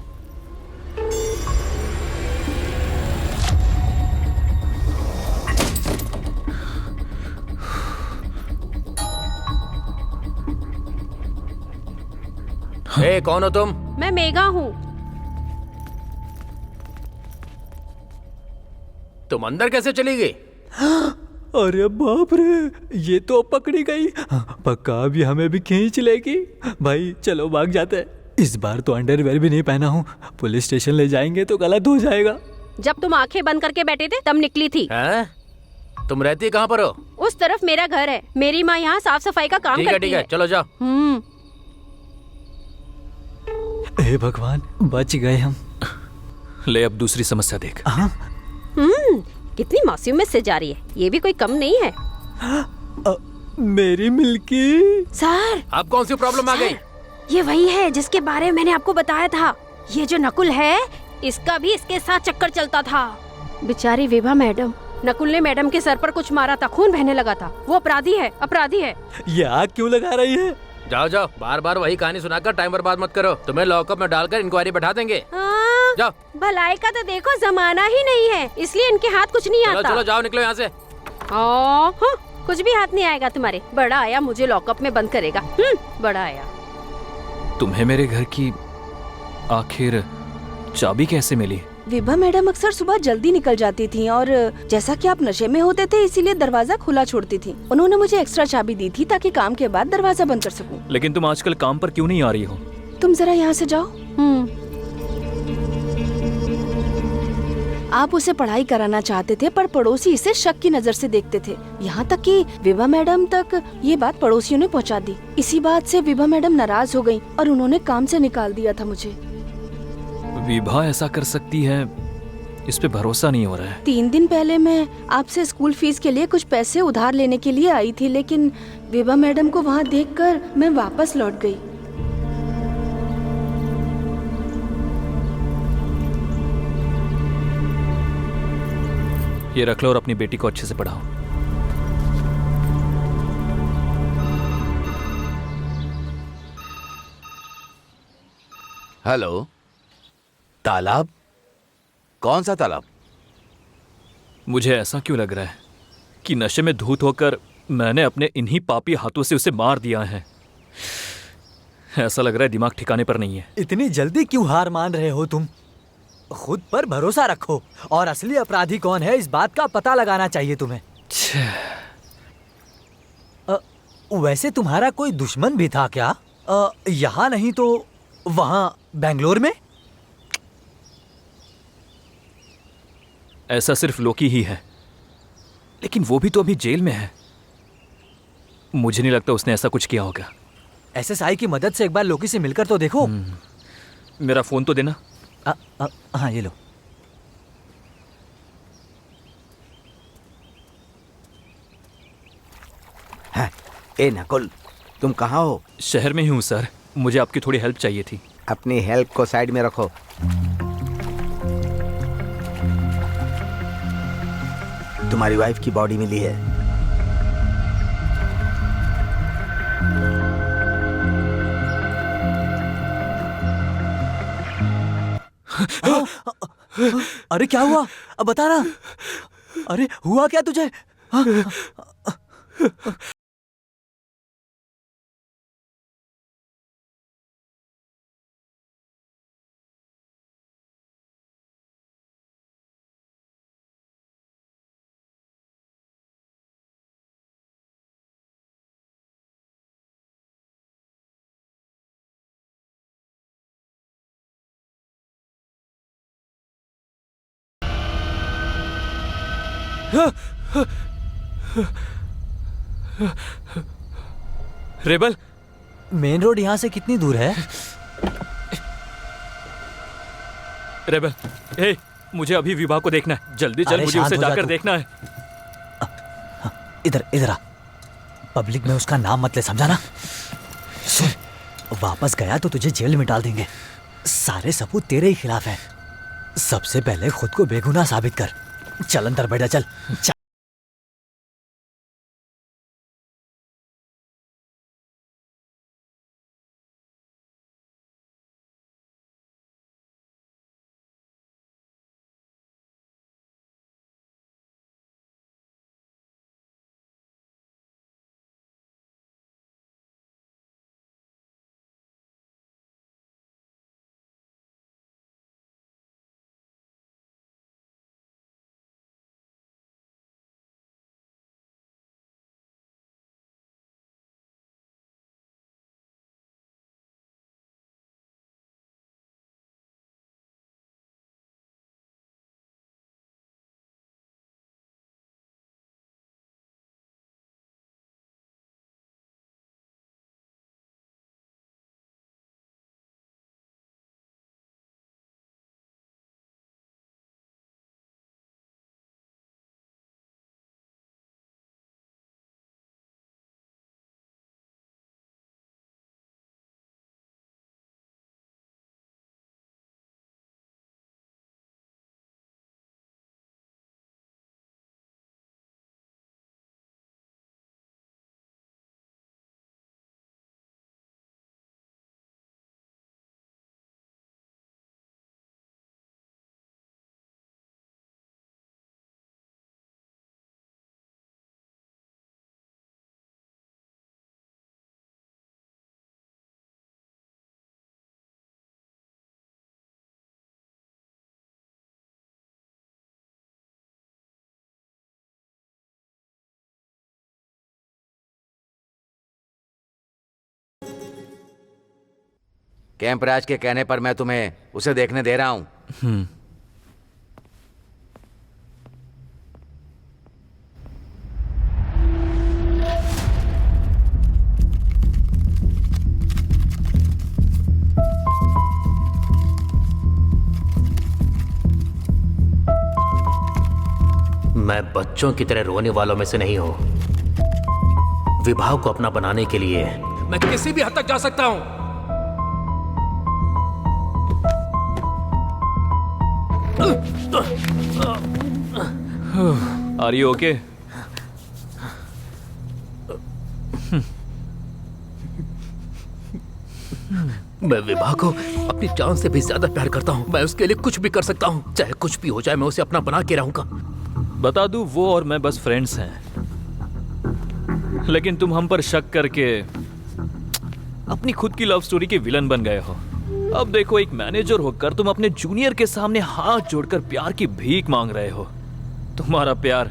ए, कौन हो तुम? मैं मेघा हूँ। तुम अंदर कैसे चली गई? अरे बाप रे, ये तो पकड़ी गई। पक्का अभी हमें भी खींच लेगी। भाई चलो भाग जाते हैं। इस बार तो अंडरवेयर भी नहीं पहना हूँ, पुलिस स्टेशन ले जाएंगे तो गलत हो जाएगा। जब तुम आंखें बंद करके बैठे थे तब निकली थी। हैं? तुम रहती कहाँ पर हो? उस तरफ मेरा घर है। मेरी माँ यहाँ साफ सफाई का काम करती ठीक है, चलो जाओ। हे भगवान, बच गए हम। ले, अब दूसरी समस्या देख। कितनी मासूमियत से जा रही है, ये भी कोई कम नहीं है। मेरी मिल्की। सर, अब कौन सी प्रॉब्लम आ गई? ये वही है जिसके बारे में मैंने आपको बताया था। ये जो नकुल है, इसका भी इसके साथ चक्कर चलता था। बेचारी विभा मैडम, नकुल ने मैडम के सर पर कुछ मारा था, खून बहने लगा था। वो अपराधी है, अपराधी है। ये आग क्यों लगा रही है? जाओ जाओ, बार बार वही कहानी सुनाकर टाइम बर्बाद मत करो। तुम्हें लॉकअप में डालकर इंक्वायरी बैठा देंगे। जाओ। भलाई का तो देखो जमाना ही नहीं है, इसलिए इनके हाथ कुछ नहीं आता। चलो जाओ, निकलो यहाँ से। कुछ भी हाथ नहीं आएगा तुम्हारे। बड़ा आया मुझे लॉकअप में बंद करेगा। बड़ा आया। तुम्हें मेरे घर की आखिर चाबी कैसे मिली? विभा मैडम अक्सर सुबह जल्दी निकल जाती थी और जैसा कि आप नशे में होते थे इसीलिए दरवाजा खुला छोड़ती थी। उन्होंने मुझे एक्स्ट्रा चाबी दी थी ताकि काम के बाद दरवाजा बंद कर सकूं। लेकिन तुम आजकल काम पर क्यों नहीं आ रही हो? तुम जरा यहाँ से जाओ। आप उसे पढ़ाई कराना चाहते थे पर पड़ोसी इसे शक की नजर से देखते थे। यहाँ तक कि विभा मैडम तक ये बात पड़ोसियों ने पहुँचा दी। इसी बात से विभा मैडम नाराज हो गयी और उन्होंने काम से निकाल दिया था मुझे। विभा ऐसा कर सकती है, इस पे भरोसा नहीं हो रहा है। 3 दिन पहले मैं आपसे स्कूल फीस के लिए कुछ पैसे उधार लेने के लिए आई थी, लेकिन विभा मैडम को वहाँ देखकर मैं वापस लौट गई। ये रख लो और अपनी बेटी को अच्छे से पढ़ाओ। हेलो। तालाब? कौन सा तालाब? मुझे ऐसा क्यों लग रहा है कि नशे में धूत होकर मैंने अपने इन्हीं पापी हाथों से उसे मार दिया है। ऐसा लग रहा है दिमाग ठिकाने पर नहीं है। इतनी जल्दी क्यों हार मान रहे हो तुम? खुद पर भरोसा रखो और असली अपराधी कौन है इस बात का पता लगाना चाहिए तुम्हें। वैसे तुम्हारा कोई दुश्मन भी था क्या? यहाँ नहीं तो वहाँ बेंगलोर में? ऐसा सिर्फ लोकी ही है, लेकिन वो भी तो अभी जेल में है। मुझे नहीं लगता उसने ऐसा कुछ किया होगा। एसएसआई की मदद से एक बार लोकी से मिलकर तो देखो। मेरा फोन तो देना। हाँ ये लो। हाँ, ए नकुल, तुम कहाँ हो? शहर में ही हूँ सर, मुझे आपकी थोड़ी हेल्प चाहिए थी। अपनी हेल्प को साइड में रखो। तुम्हारी वाइफ की बॉडी मिली है। अरे क्या हुआ? अब बता ना। अरे हुआ क्या तुझे? रेबल, मेन रोड यहाँ से कितनी दूर है? रेबल, हे, मुझे अभी विवाह को देखना है। जल्दी चल, मुझे उसे जाकर देखना है। इधर इधर आ। पब्लिक में उसका नाम मत ले, समझा ना? सुन, वापस गया तो तुझे जेल में डाल देंगे। सारे सबूत तेरे ही खिलाफ हैं। सबसे पहले खुद को बेगुनाह साबित कर। चल अंदर बैठ जा, चल। कैंप राज के कहने पर मैं तुम्हें उसे देखने दे रहा हूं। मैं बच्चों की तरह रोने वालों में से नहीं हूं। विवाह को अपना बनाने के लिए मैं किसी भी हद तक जा सकता हूं। Are you okay? मैं विवाह को अपनी जान से भी ज्यादा प्यार करता हूँ। मैं उसके लिए कुछ भी कर सकता हूँ, चाहे कुछ भी हो जाए। मैं उसे अपना बना के रहूंगा। बता दूं, वो और मैं बस फ्रेंड्स हैं, लेकिन तुम हम पर शक करके अपनी खुद की लव स्टोरी के विलन बन गए हो। अब देखो, एक मैनेजर होकर तुम अपने जूनियर के सामने हाथ जोड़कर प्यार की भीख मांग रहे हो। तुम्हारा प्यार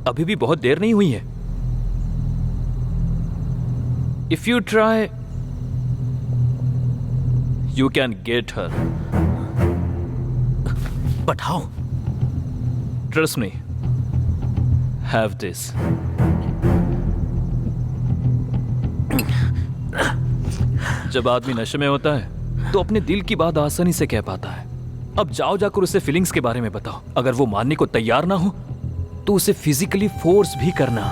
अभी भी बहुत देर नहीं हुई है। If you try, you can get her. But how? Trust me. Have this. जब आदमी नशे में होता है तो अपने दिल की बात आसानी से कह पाता है। अब जाओ जाकर उसे फीलिंग्स के बारे में बताओ। अगर वो मानने को तैयार ना हो तो उसे फिजिकली फोर्स भी करना।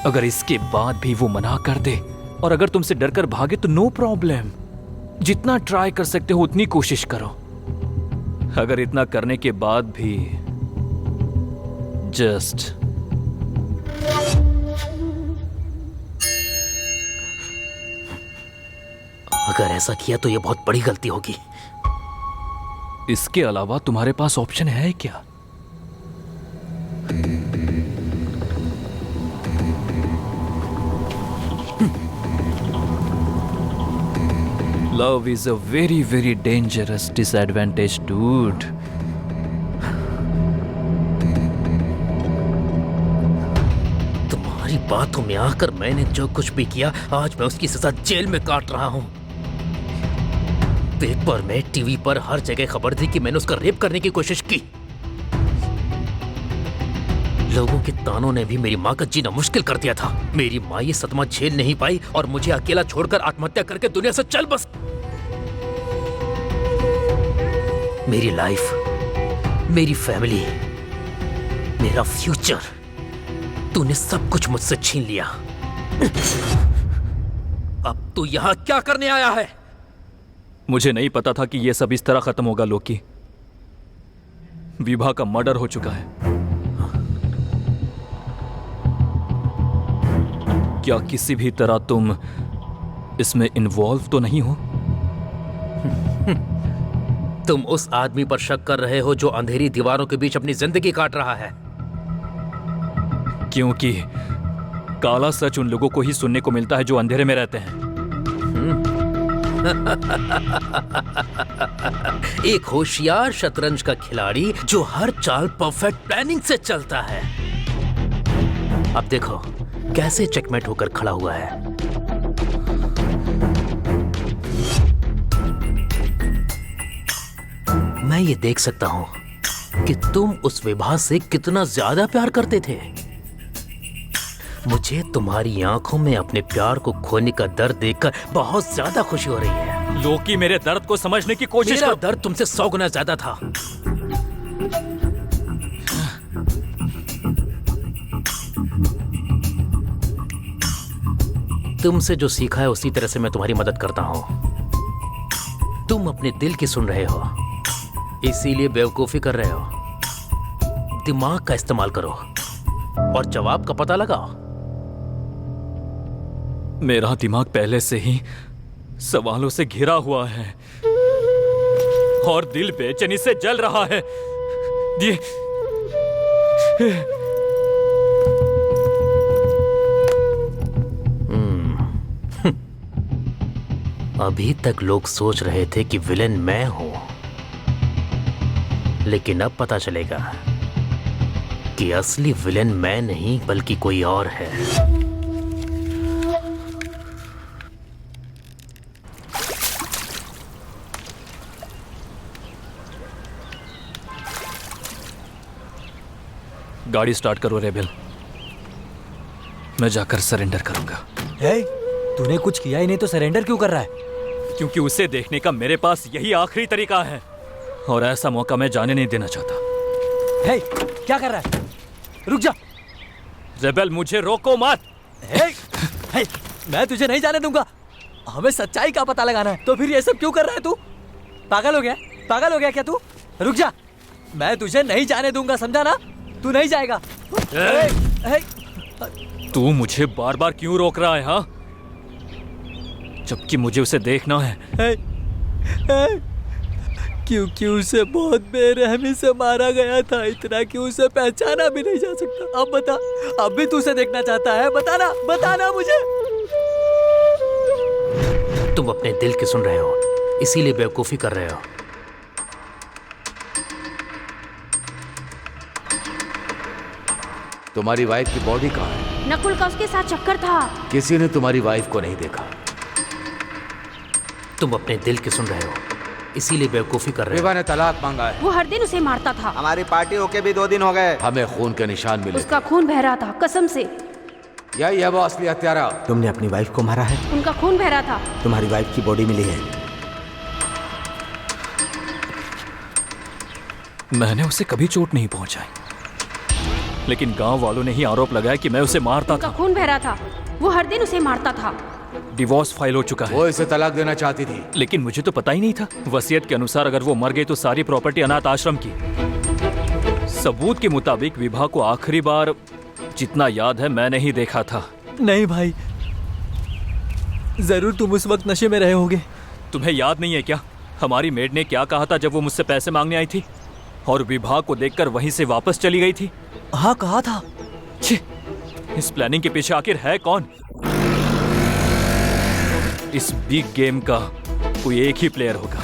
अगर इसके बाद भी वो मना कर दे और अगर तुमसे डरकर भागे तो नो प्रॉब्लम, जितना ट्राई कर सकते हो उतनी कोशिश करो। अगर इतना करने के बाद भी जस्ट अगर ऐसा किया तो ये बहुत बड़ी गलती होगी। इसके अलावा तुम्हारे पास ऑप्शन है क्या? Love is a very, very dangerous disadvantage, dude. तुम्हारी बातों में आकर मैंने जो कुछ भी किया, आज मैं उसकी सजा जेल में काट रहा हूं। पेपर में, टीवी पर हर जगह खबर थी कि मैंने उसका रेप करने की कोशिश की। लोगों के तानों ने भी मेरी माँ का जीना मुश्किल कर दिया था। मेरी माँ ये सदमा झेल नहीं पाई और मुझे अकेला छोड़कर आत्महत्या करके दुनिया से चल बस। मेरी लाइफ, मेरी फैमिली, मेरा फ्यूचर, तूने सब कुछ मुझसे छीन लिया। अब तू यहाँ क्या करने आया है? मुझे नहीं पता था कि यह सब इस तरह खत्म होगा लोकी। विभा का मर्डर हो चुका है। क्या किसी भी तरह तुम इसमें इन्वॉल्व तो नहीं हो? तुम उस आदमी पर शक कर रहे हो जो अंधेरी दीवारों के बीच अपनी जिंदगी काट रहा है। क्योंकि काला सच उन लोगों को ही सुनने को मिलता है जो अंधेरे में रहते हैं। एक होशियार शतरंज का खिलाड़ी जो हर चाल परफेक्ट प्लानिंग से चलता है। अब देखो कैसे चेकमेट होकर खड़ा हुआ है। मैं ये देख सकता हूं कि तुम उस विभा से कितना ज्यादा प्यार करते थे। मुझे तुम्हारी आंखों में अपने प्यार को खोने का दर्द देखकर बहुत ज्यादा खुशी हो रही है। लोकी, मेरे दर्द को समझने की कोशिश मेरा करो। दर्द तुमसे 100 गुना ज्यादा था। तुमसे जो सीखा है उसी तरह से मैं तुम्हारी मदद करता हूं। तुम अपने दिल की सुन रहे हो, इसीलिए बेवकूफी कर रहे हो। दिमाग का इस्तेमाल करो और जवाब का पता लगाओ। मेरा दिमाग पहले से ही सवालों से घिरा हुआ है और दिल बेचैनी से जल रहा है। अभी तक लोग सोच रहे थे कि विलेन मैं हूं, लेकिन अब पता चलेगा कि असली विलेन मैं नहीं बल्कि कोई और है। गाड़ी स्टार्ट करो रेबेल, मैं जाकर सरेंडर करूंगा। तूने कुछ किया ही नहीं तो सरेंडर क्यों कर रहा है? क्योंकि उसे देखने का मेरे पास यही आखिरी तरीका है और ऐसा मौका मैं जाने नहीं देना चाहता। हे, क्या कर रहा है? रुक जा। रेबेल, मुझे रोको मत। हे, मैं तुझे नहीं जाने दूंगा। हमें सच्चाई का पता लगाना है। तो फिर ये सब क्यों कर रहा है तू? पागल हो गया? पागल हो गया क्या तू? रुक जा, मैं तुझे नहीं जाने दूंगा, समझा ना? तू नहीं जाएगा। तू मुझे बार बार क्यों रोक रहा है? हाँ, जबकि मुझे उसे देखना है। क्योंकि उसे बहुत बेरहमी से मारा गया था, इतना कि उसे पहचाना भी नहीं जा सकता। अब बता, अब भी तू उसे देखना चाहता है? बताना, बताना मुझे। तुम अपने दिल की सुन रहे हो, इसीलिए बेवकूफी कर रहे हो। तुम्हारी वाइफ की बॉडी कहाँ है? नकुल का उसके साथ चक्कर था। किसी ने तुम्हारी वाइफ को नहीं देखा। तुम अपने दिल की सुन रहे हो, इसीलिए बेवकूफी कर रहे हो। विभा ने तलाक मांगा है। वो हर दिन उसे मारता था। हमारी पार्टी होके भी 2 दिन हो गए। हमें खून के निशान मिले। उसका खून बह रहा था, कसम से। यही है वो असली हत्यारा। तुमने अपनी वाइफ को मारा है? उनका खून बह रहा था। तुम्हारी वाइफ की बॉडी मिली है। मैंने उसे कभी चोट नहीं पहुंचाई, लेकिन गांव वालों ने ही आरोप लगाया कि मैं उसे मारता उनका था। खून बह रहा था, वो हर दिन उसे मारता था। डिवोर्स फाइल हो चुका है। वो इसे तलाक देना चाहती थी, लेकिन मुझे तो पता ही नहीं था। वसीयत के अनुसार अगर वो मर गई तो सारी प्रॉपर्टी अनाथ आश्रम की। सबूत के मुताबिक विभा को आखिरी बार जितना याद है मैंने ही देखा था। नहीं भाई, जरूर तुम उस वक्त नशे में रहे होगे। तुम्हें याद नहीं है क्या हमारी मेड ने क्या कहा था जब वो मुझसे पैसे मांगने आई थी और विभा को देखकर वहीं से वापस चली गई थी? हाँ कहा था। छी, इस प्लानिंग के पीछे आखिर है कौन? इस बिग गेम का कोई एक ही प्लेयर होगा।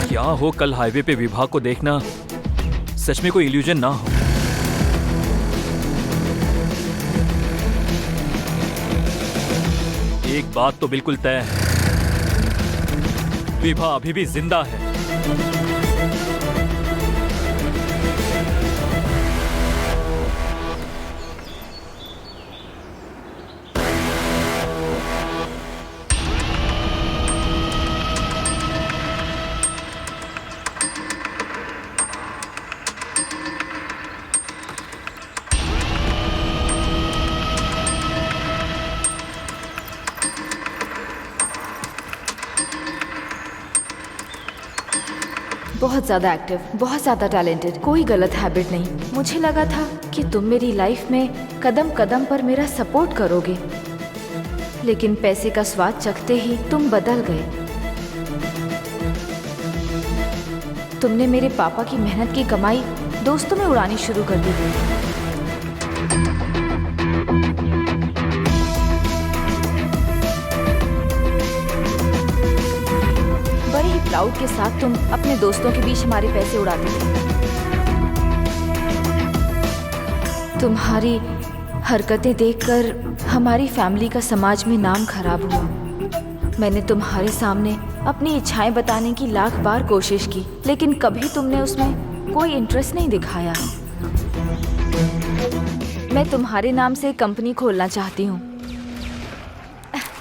क्या हो कल हाईवे पे विभा को देखना सच में कोई इल्यूजन ना हो। एक बात तो बिल्कुल तय है, विभा अभी भी जिंदा है। बहुत ज्यादा एक्टिव, बहुत ज्यादा टैलेंटेड, कोई गलत हैबिट नहीं। मुझे लगा था कि तुम मेरी लाइफ में कदम कदम पर मेरा सपोर्ट करोगे, लेकिन पैसे का स्वाद चखते ही तुम बदल गए। तुमने मेरे पापा की मेहनत की कमाई दोस्तों में उड़ानी शुरू कर दी। बड़े ही प्राउड के साथ तुम अपने दोस्तों के बीच हमारे पैसे उड़ाते थे। तुम्हारी हरकतें देखकर हमारी फैमिली का समाज में नाम खराब हुआ। मैंने तुम्हारे सामने अपनी इच्छाएं बताने की लाख बार कोशिश की, लेकिन कभी तुमने उसमें कोई इंटरेस्ट नहीं दिखाया। मैं तुम्हारे नाम से एक कंपनी खोलना चाहती हूँ।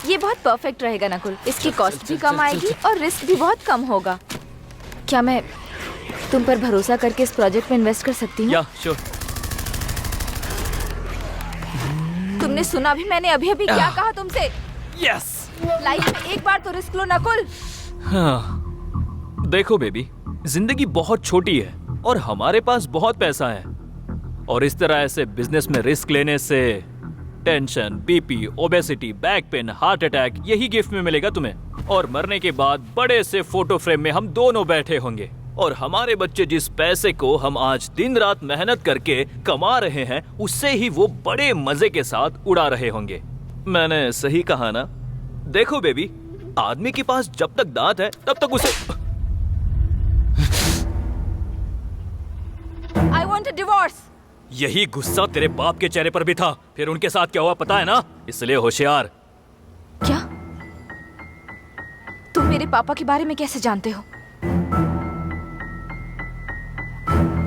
ये बहुत परफेक्ट रहेगा नकुल, इसकी कॉस्ट भी कम आएगी और रिस्क भी बहुत कम होगा। क्या मैं तुम पर भरोसा करके इस प्रोजेक्ट में इन्वेस्ट कर सकती हूँ? या श्योर। तुमने सुना भी मैंने अभी अभी क्या कहा तुमसे? यस। लाइफ में एक बार तो रिस्क लो नकुल। हाँ, देखो बेबी, जिंदगी बहुत छोटी है और हमारे पास बहुत पैसा है, और इस तरह ऐसे बिजनेस में रिस्क लेने से tension, BP, obesity, back pain, heart attack यही गिफ्ट में मिलेगा तुम्हें। और मरने के बाद बड़े से फोटो फ्रेम में हम दोनों बैठे होंगे, और हमारे बच्चे जिस पैसे को हम आज दिन रात मेहनत करके कमा रहे हैं उससे ही वो बड़े मजे के साथ उड़ा रहे होंगे। मैंने सही कहा ना? देखो बेबी, आदमी के पास जब तक दांत है तब तक उसे I want a divorce. यही गुस्सा तेरे बाप के चेहरे पर भी था। फिर उनके साथ क्या हुआ पता है ना? इसलिए होशियार। क्या तुम मेरे पापा के बारे में कैसे जानते हो?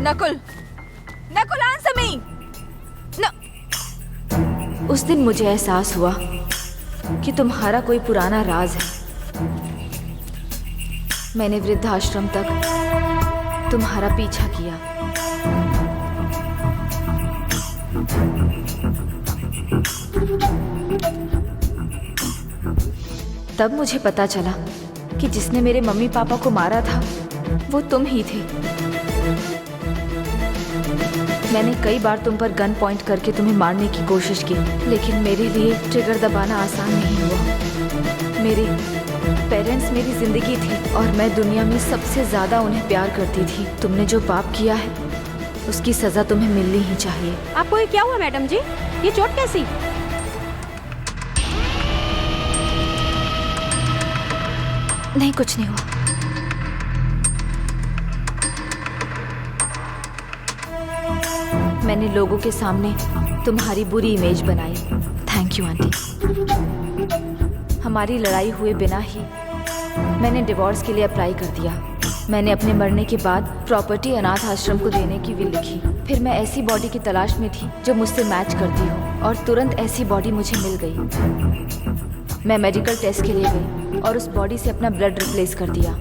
Nakul, Nakul answer me. उस दिन मुझे एहसास हुआ कि तुम्हारा कोई पुराना राज है। मैंने वृद्धाश्रम तक तुम्हारा पीछा किया। तब मुझे पता चला कि जिसने मेरे मम्मी पापा को मारा था वो तुम ही थे। मैंने कई बार तुम पर गन पॉइंट करके तुम्हें मारने की कोशिश की, लेकिन मेरे लिए ट्रिगर दबाना आसान नहीं हुआ। मेरे पेरेंट्स मेरी जिंदगी थी और मैं दुनिया में सबसे ज्यादा उन्हें प्यार करती थी। तुमने जो पाप किया है उसकी सजा तुम्हें मिलनी ही चाहिए। आपको ये क्या हुआ मैडम जी? ये चोट कैसी? नहीं, कुछ नहीं हुआ। मैंने लोगों के सामने तुम्हारी बुरी इमेज बनाई। Thank you aunty. हमारी लड़ाई हुए बिना ही मैंने डिवोर्स के लिए अप्लाई कर दिया। मैंने अपने मरने के बाद प्रॉपर्टी अनाथ आश्रम को देने की विल लिखी। फिर मैं ऐसी बॉडी की तलाश में थी जो मुझसे मैच करती हो, और तुरंत ऐसी बॉडी मुझे मिल गई। मैं मेडिकल टेस्ट के लिए गई और उस बॉडी से अपना ब्लड रिप्लेस कर दिया।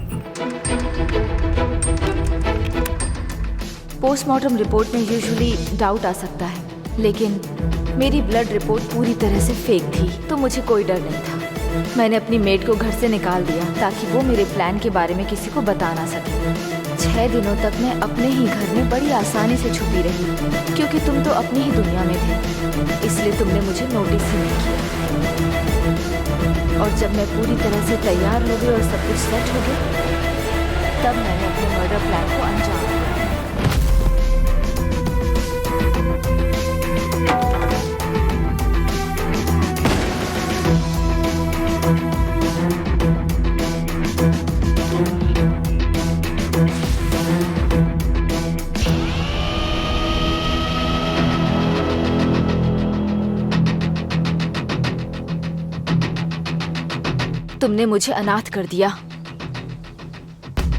पोस्टमार्टम रिपोर्ट में यूजुअली डाउट आ सकता है, लेकिन मेरी ब्लड रिपोर्ट पूरी तरह से फेक थी, तो मुझे कोई डर नहीं था। मैंने अपनी मेड को घर से निकाल दिया ताकि वो मेरे प्लान के बारे में किसी को बता ना सके। 6 दिनों तक मैं अपने ही घर में बड़ी आसानी से छुपी रही, क्योंकि तुम तो अपनी ही दुनिया में थे, इसलिए तुमने मुझे नोटिस ही नहीं किया। और जब मैं पूरी तरह से तैयार हो गई और सब कुछ सेट हो गया, तब मैंने अपने मर्डर प्लान को अंजाम दिया। तुमने मुझे अनाथ कर दिया।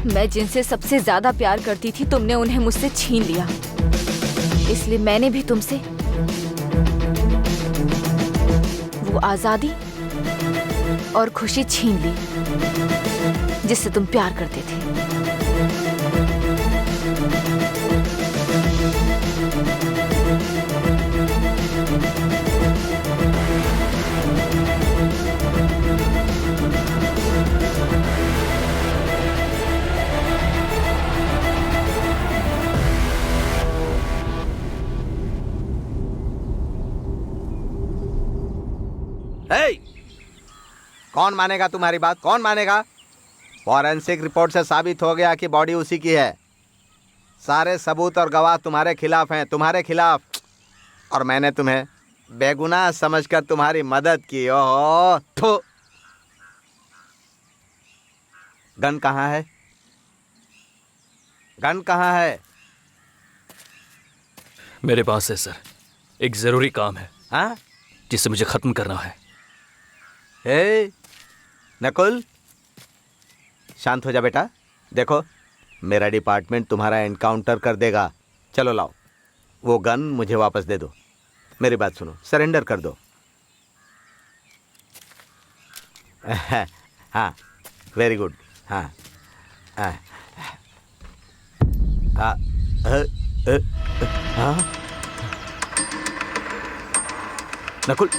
मैं जिनसे सबसे ज्यादा प्यार करती थी, तुमने उन्हें मुझसे छीन लिया। इसलिए मैंने भी तुमसे वो आजादी और खुशी छीन ली जिससे तुम प्यार करते थे। कौन मानेगा तुम्हारी बात? कौन मानेगा? फॉरेंसिक रिपोर्ट से साबित हो गया कि बॉडी उसी की है। सारे सबूत और गवाह तुम्हारे खिलाफ हैं, तुम्हारे खिलाफ। और मैंने तुम्हें बेगुनाह समझकर तुम्हारी मदद की। ओह, थू। गन कहाँ है? गन कहाँ है? मेरे पास है सर, एक जरूरी काम है। हाँ? जिसे मुझे खत्म करना है। हे नकुल, शांत हो जा बेटा। देखो, मेरा डिपार्टमेंट तुम्हारा एनकाउंटर कर देगा। चलो लाओ वो गन, मुझे वापस दे दो। मेरी बात सुनो, सरेंडर कर दो। हाँ, वेरी गुड। हाँ हाँ हाँ हाँ। नकुल,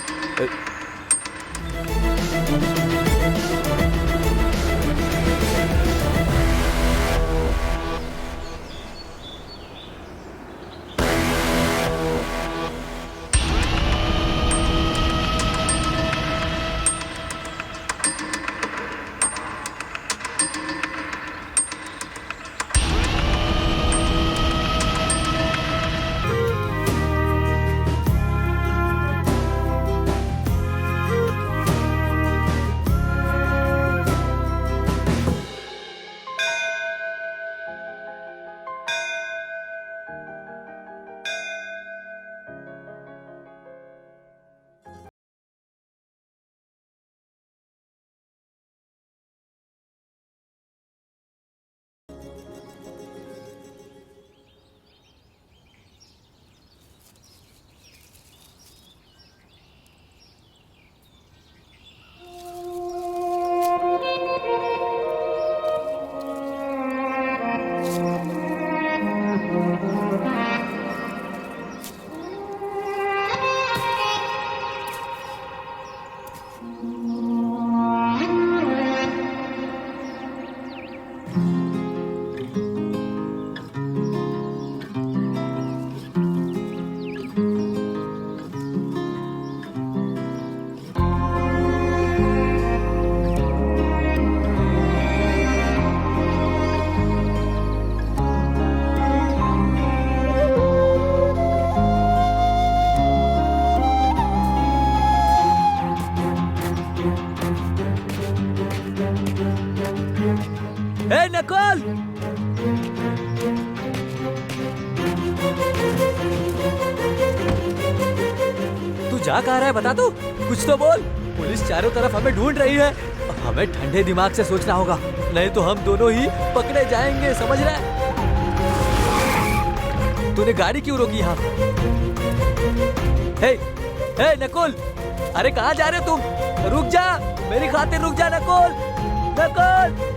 नकुल, तू जा कहाँ रहा है बता। तू कुछ तो बोल। पुलिस चारों तरफ हमें ढूंढ रही है। हमें ठंडे दिमाग से सोचना होगा। नहीं तो हम दोनों ही पकड़े जाएंगे, समझ रहा है? तूने गाड़ी क्यों रोकी यहाँ? हे, हे नकुल, अरे कहाँ जा रहे हो तुम? रुक जा, मेरी खातिर रुक जा नकुल, नकुल।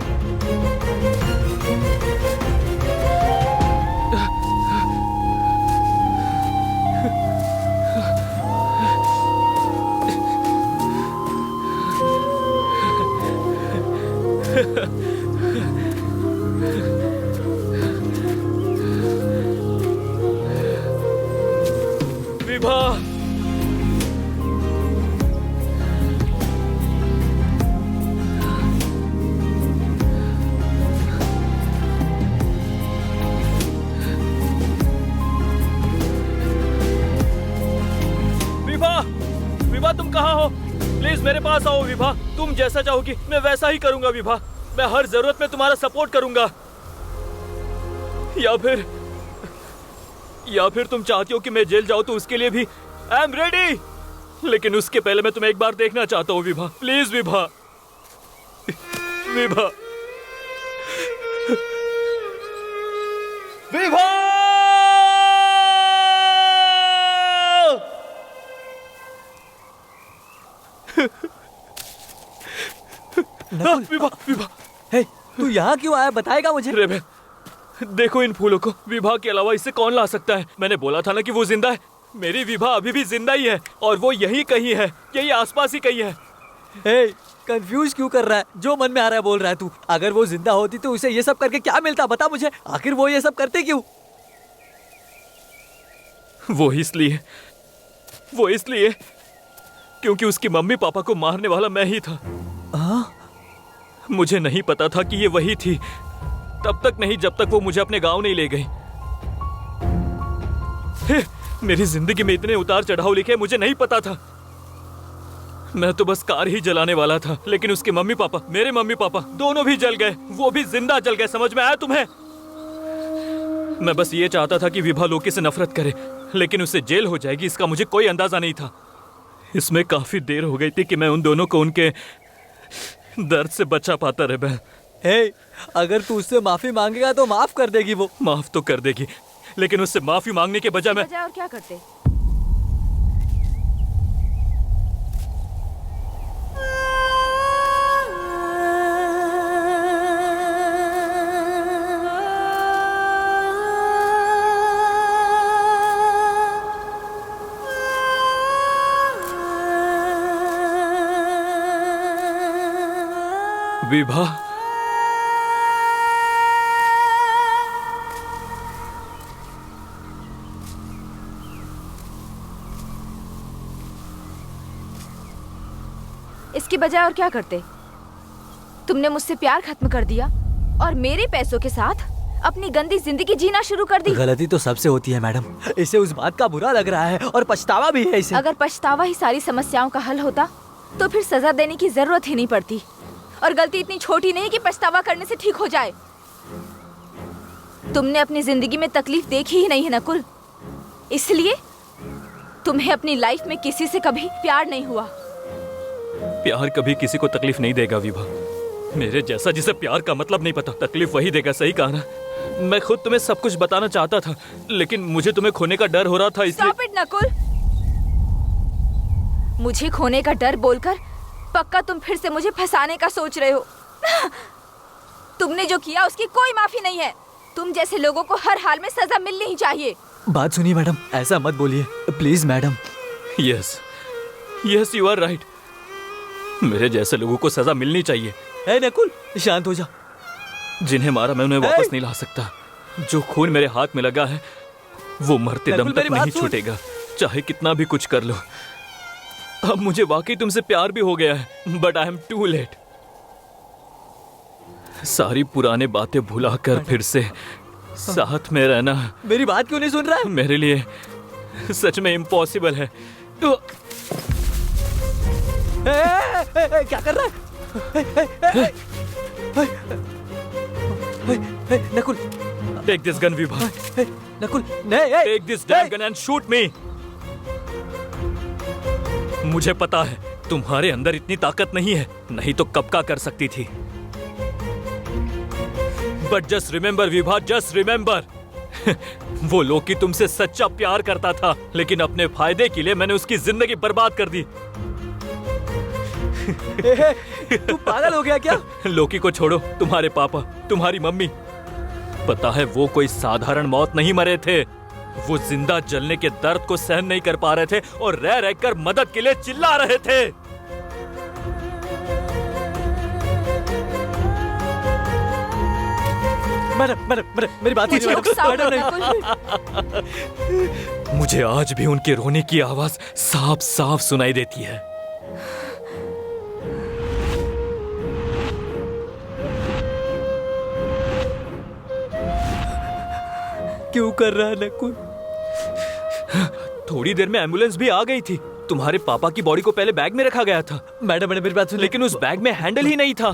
विभा, विभा, विभा तुम कहाँ हो? प्लीज मेरे पास आओ विभा। तुम जैसा चाहोगी मैं वैसा ही करूंगा विभा। मैं हर जरूरत में तुम्हारा सपोर्ट करूंगा। या फिर तुम चाहती हो कि मैं जेल जाऊं तो उसके लिए भी आई एम रेडी। लेकिन उसके पहले मैं तुम्हें एक बार देखना चाहता हूँ विभा। प्लीज विभा, विभा, विभा। विभा, विभा, हे, तू यहाँ क्यों आया? बताएगा मुझे? रेबे, देखो इन फूलों को। विभा के अलावा इसे कौन ला सकता है? मैंने बोला था ना कि वो जिंदा है। मेरी विभा अभी भी जिंदा ही है और वो यही कहीं है, यही आसपास ही कहीं है। हे, कंफ्यूज क्यों कर रहा है? जो मन में आ रहा है बोल रहा है तू। अगर वो जिंदा होती तो उसे ये सब करके क्या मिलता? बता मुझे, आखिर वो ये सब करते क्यों? वो इसलिए क्योंकि उसकी मम्मी पापा को मारने वाला मैं ही था। मुझे नहीं पता था कि ये वही थी। तब तक नहीं जब तक वो मुझे अपने गांव नहीं ले गई। मेरी जिंदगी में इतने उतार चढ़ाव लिखे मुझे नहीं पता था। मैं तो बस कार ही जलाने वाला था, लेकिन उसके मम्मी पापा, मेरे मम्मी पापा दोनों भी जल गए। वो भी जिंदा जल गए। समझ में आया तुम्हें? मैं बस ये चाहता था कि विभा लोकी से नफरत करे, लेकिन उससे जेल हो जाएगी इसका मुझे कोई अंदाजा नहीं था। इसमें काफी देर हो गई थी कि मैं उन दोनों को उनके दर्द से बचा पाता रे बहन। हे, अगर तू उससे माफी मांगेगा तो माफ कर देगी वो। माफ तो कर देगी, लेकिन उससे माफी मांगने के बजाय मैं और क्या करते? विभा, इसकी बजाय और क्या करते? तुमने मुझसे प्यार खत्म कर दिया और मेरे पैसों के साथ अपनी गंदी जिंदगी जीना शुरू कर दी। गलती तो सबसे होती है मैडम। इसे उस बात का बुरा लग रहा है और पछतावा भी है इसे। अगर पछतावा ही सारी समस्याओं का हल होता तो फिर सजा देने की जरूरत ही नहीं पड़ती। और गलती इतनी छोटी नहीं कि पछतावा करने से ठीक हो जाए। तुमने अपनी जिंदगी में तकलीफ देखी ही नहीं है नकुल, इसलिए तुम्हें अपनी लाइफ में किसी से कभी प्यार नहीं हुआ। प्यार कभी किसी को तकलीफ नहीं देगा विभा। मेरे जैसा जिसे प्यार का मतलब नहीं पता, तकलीफ वही देगा। सही कहा ना? मैं खुद तुम्हें सब कुछ बताना चाहता था, लेकिन मुझे तुम्हें खोने का डर हो रहा था, इसलिए। Stop it, Nakul. मुझे खोने का डर बोलकर पक्का तुम फिर से मुझे फंसाने का सोच रहे हो। तुमने जो किया उसकी कोई माफी नहीं है। तुम जैसे लोगों को हर हाल में सजा मिलनी ही चाहिए। बात सुनिए मैडम, ऐसा मत बोलिए please madam. Yes yes, you are right. मेरे जैसे लोगों को सजा मिलनी चाहिए। ए नकुल, शांत हो जा। जिन्हें मारा मैं उन्हें वापस नहीं ला सकता। जो खून मेरे हाथ में लगा है वो मरते दम तक नहीं छूटेगा, चाहे कितना भी कुछ कर लो। अब मुझे वाकई तुमसे प्यार भी हो गया है, but I am too late. सारी पुरानी बातें भुलाकर फिर से साथ में रहना मेरी बात क्यों नहीं सुन रहा है? मेरे लिए सच में इम्पॉसिबल है। तो क्या कर रहा है? Nakul, take this gun Vibha. Nakul, नहीं, take this damn gun and shoot me. मुझे पता है तुम्हारे अंदर इतनी ताकत नहीं है, नहीं तो कब का कर सकती थी। But just remember Vibha, just remember, वो लोकी तुमसे सच्चा प्यार करता था, लेकिन अपने फायदे के लिए मैंने उसकी जिंदगी बर्बाद कर दी। तू पागल हो गया क्या? लोकी को छोड़ो, तुम्हारे पापा, तुम्हारी मम्मी, पता है वो कोई साधारण मौत नहीं मरे थे। वो जिंदा जलने के दर्द को सहन नहीं कर पा रहे थे और रह रहकर मदद के लिए चिल्ला रहे थे। मैडम, मेरी बात कीजिए मैडम। मुझे आज भी उनके रोने की आवाज साफ साफ सुनाई देती है। क्यों कर रहा है नकुल? थोड़ी देर में एम्बुलेंस भी आ गई थी। तुम्हारे पापा की बॉडी को पहले बैग में रखा गया था। मैडम मेरी बात सुनिए। लेकिन उस बैग में हैंडल ही नहीं था।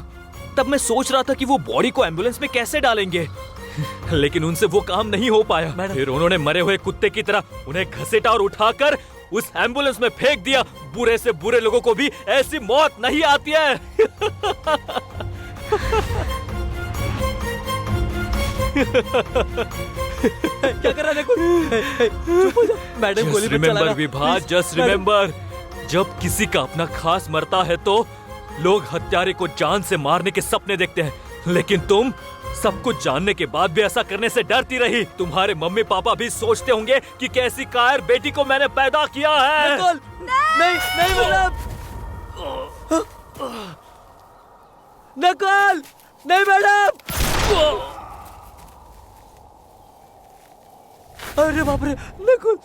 तब मैं सोच रहा था कि वो बॉडी को एम्बुलेंस में कैसे डालेंगे, लेकिन उनसे वो काम नहीं हो पाया। फिर उन्होंने मरे हुए कुत्ते की तरह उन्हें घसीटा और उठाकर उस एम्बुलेंस में फेंक दिया। बुरे से बुरे लोगों को भी ऐसी मौत नहीं आती है। क्या कर रहा है चुप हो जा। मैडम गोली मत चलाना। विभा, जस्ट रिमेम्बर, जब किसी का अपना खास मरता है तो लोग हत्यारे को जान से मारने के सपने देखते हैं, लेकिन तुम सब कुछ जानने के बाद भी ऐसा करने से डरती रही। तुम्हारे मम्मी पापा भी सोचते होंगे कि कैसी कायर बेटी को मैंने पैदा किया है। नहीं मैडम, नकुल, नहीं मैडम। अरे बाप रे, नकुल।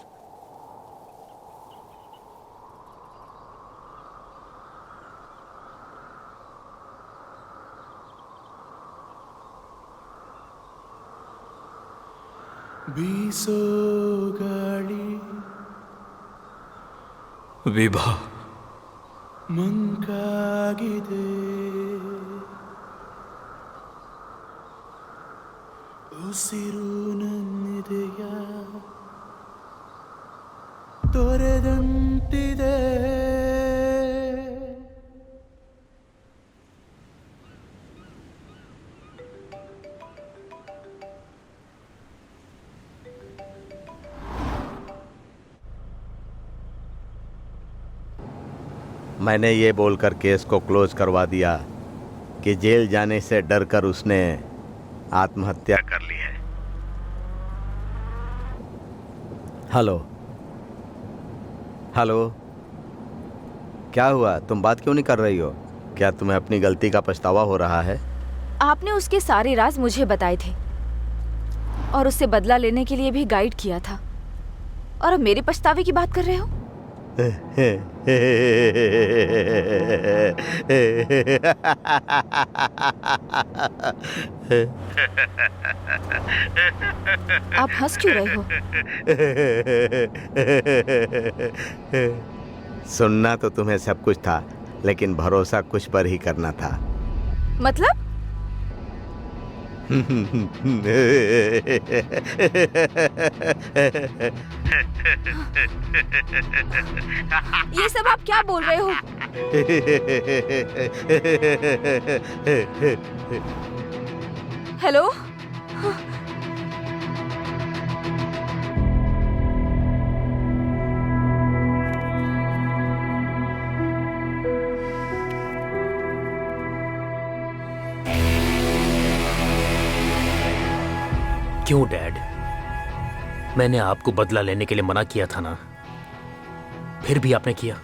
बीसो गाड़ी विभा ಮಂಕಾಗಿದೆ ಉಸಿರು ನನ್ನಿದೆಯ ತೊರೆದಂತಿದೆ मैंने ये बोलकर केस को क्लोज करवा दिया कि जेल जाने से डरकर उसने आत्महत्या कर ली है। हेलो हेलो, क्या हुआ? तुम बात क्यों नहीं कर रही हो? क्या तुम्हें अपनी गलती का पछतावा हो रहा है? आपने उसके सारे राज मुझे बताए थे और उससे बदला लेने के लिए भी गाइड किया था, और अब मेरे पछतावे की बात कर रहे हो? आप हंस क्यों रहे हो? सुनना तो तुम्हें सब कुछ था, लेकिन भरोसा कुछ पर ही करना था। मतलब? ये सब आप क्या बोल रहे हो? हेलो? क्यों डैड? मैंने आपको बदला लेने के लिए मना किया था ना, फिर भी आपने किया।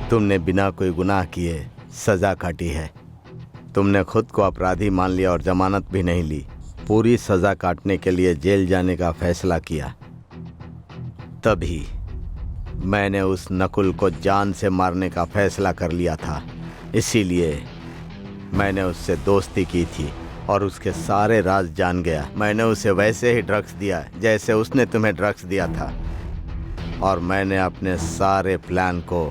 तुमने बिना कोई गुनाह किए सजा काटी है। तुमने खुद को अपराधी मान लिया और जमानत भी नहीं ली। पूरी सजा काटने के लिए जेल जाने का फैसला किया। तभी मैंने उस नकुल को जान से मारने का फैसला कर लिया था। इसीलिए मैंने उससे दोस्ती की थी और उसके सारे राज जान गया। मैंने उसे वैसे ही ड्रग्स दिया जैसे उसने तुम्हें ड्रग्स दिया था, और मैंने अपने सारे प्लान को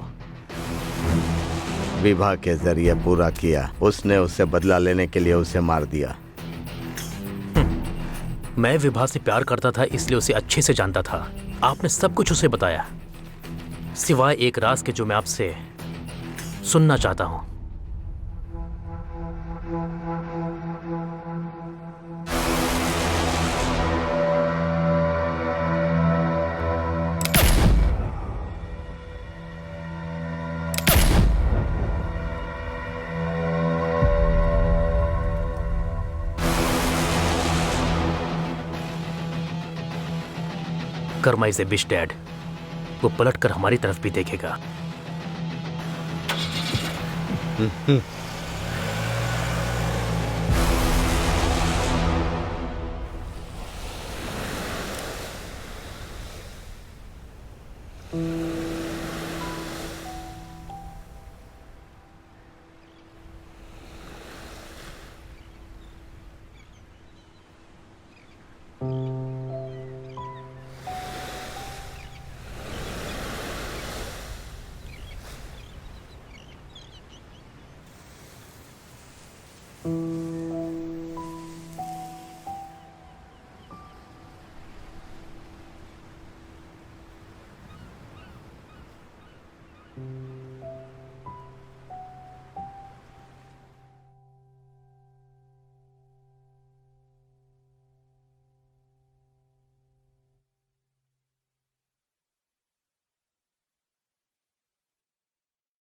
विभा के जरिए पूरा किया। उसने उससे बदला लेने के लिए उसे मार दिया। मैं विभा से प्यार करता था, इसलिए उसे अच्छे से जानता था। आपने सब कुछ उसे बताया, सिवाय एक राज के जो मैं आपसे सुनना चाहता हूं। Karma is a bitch dad. वो पलट कर हमारी तरफ भी देखेगा।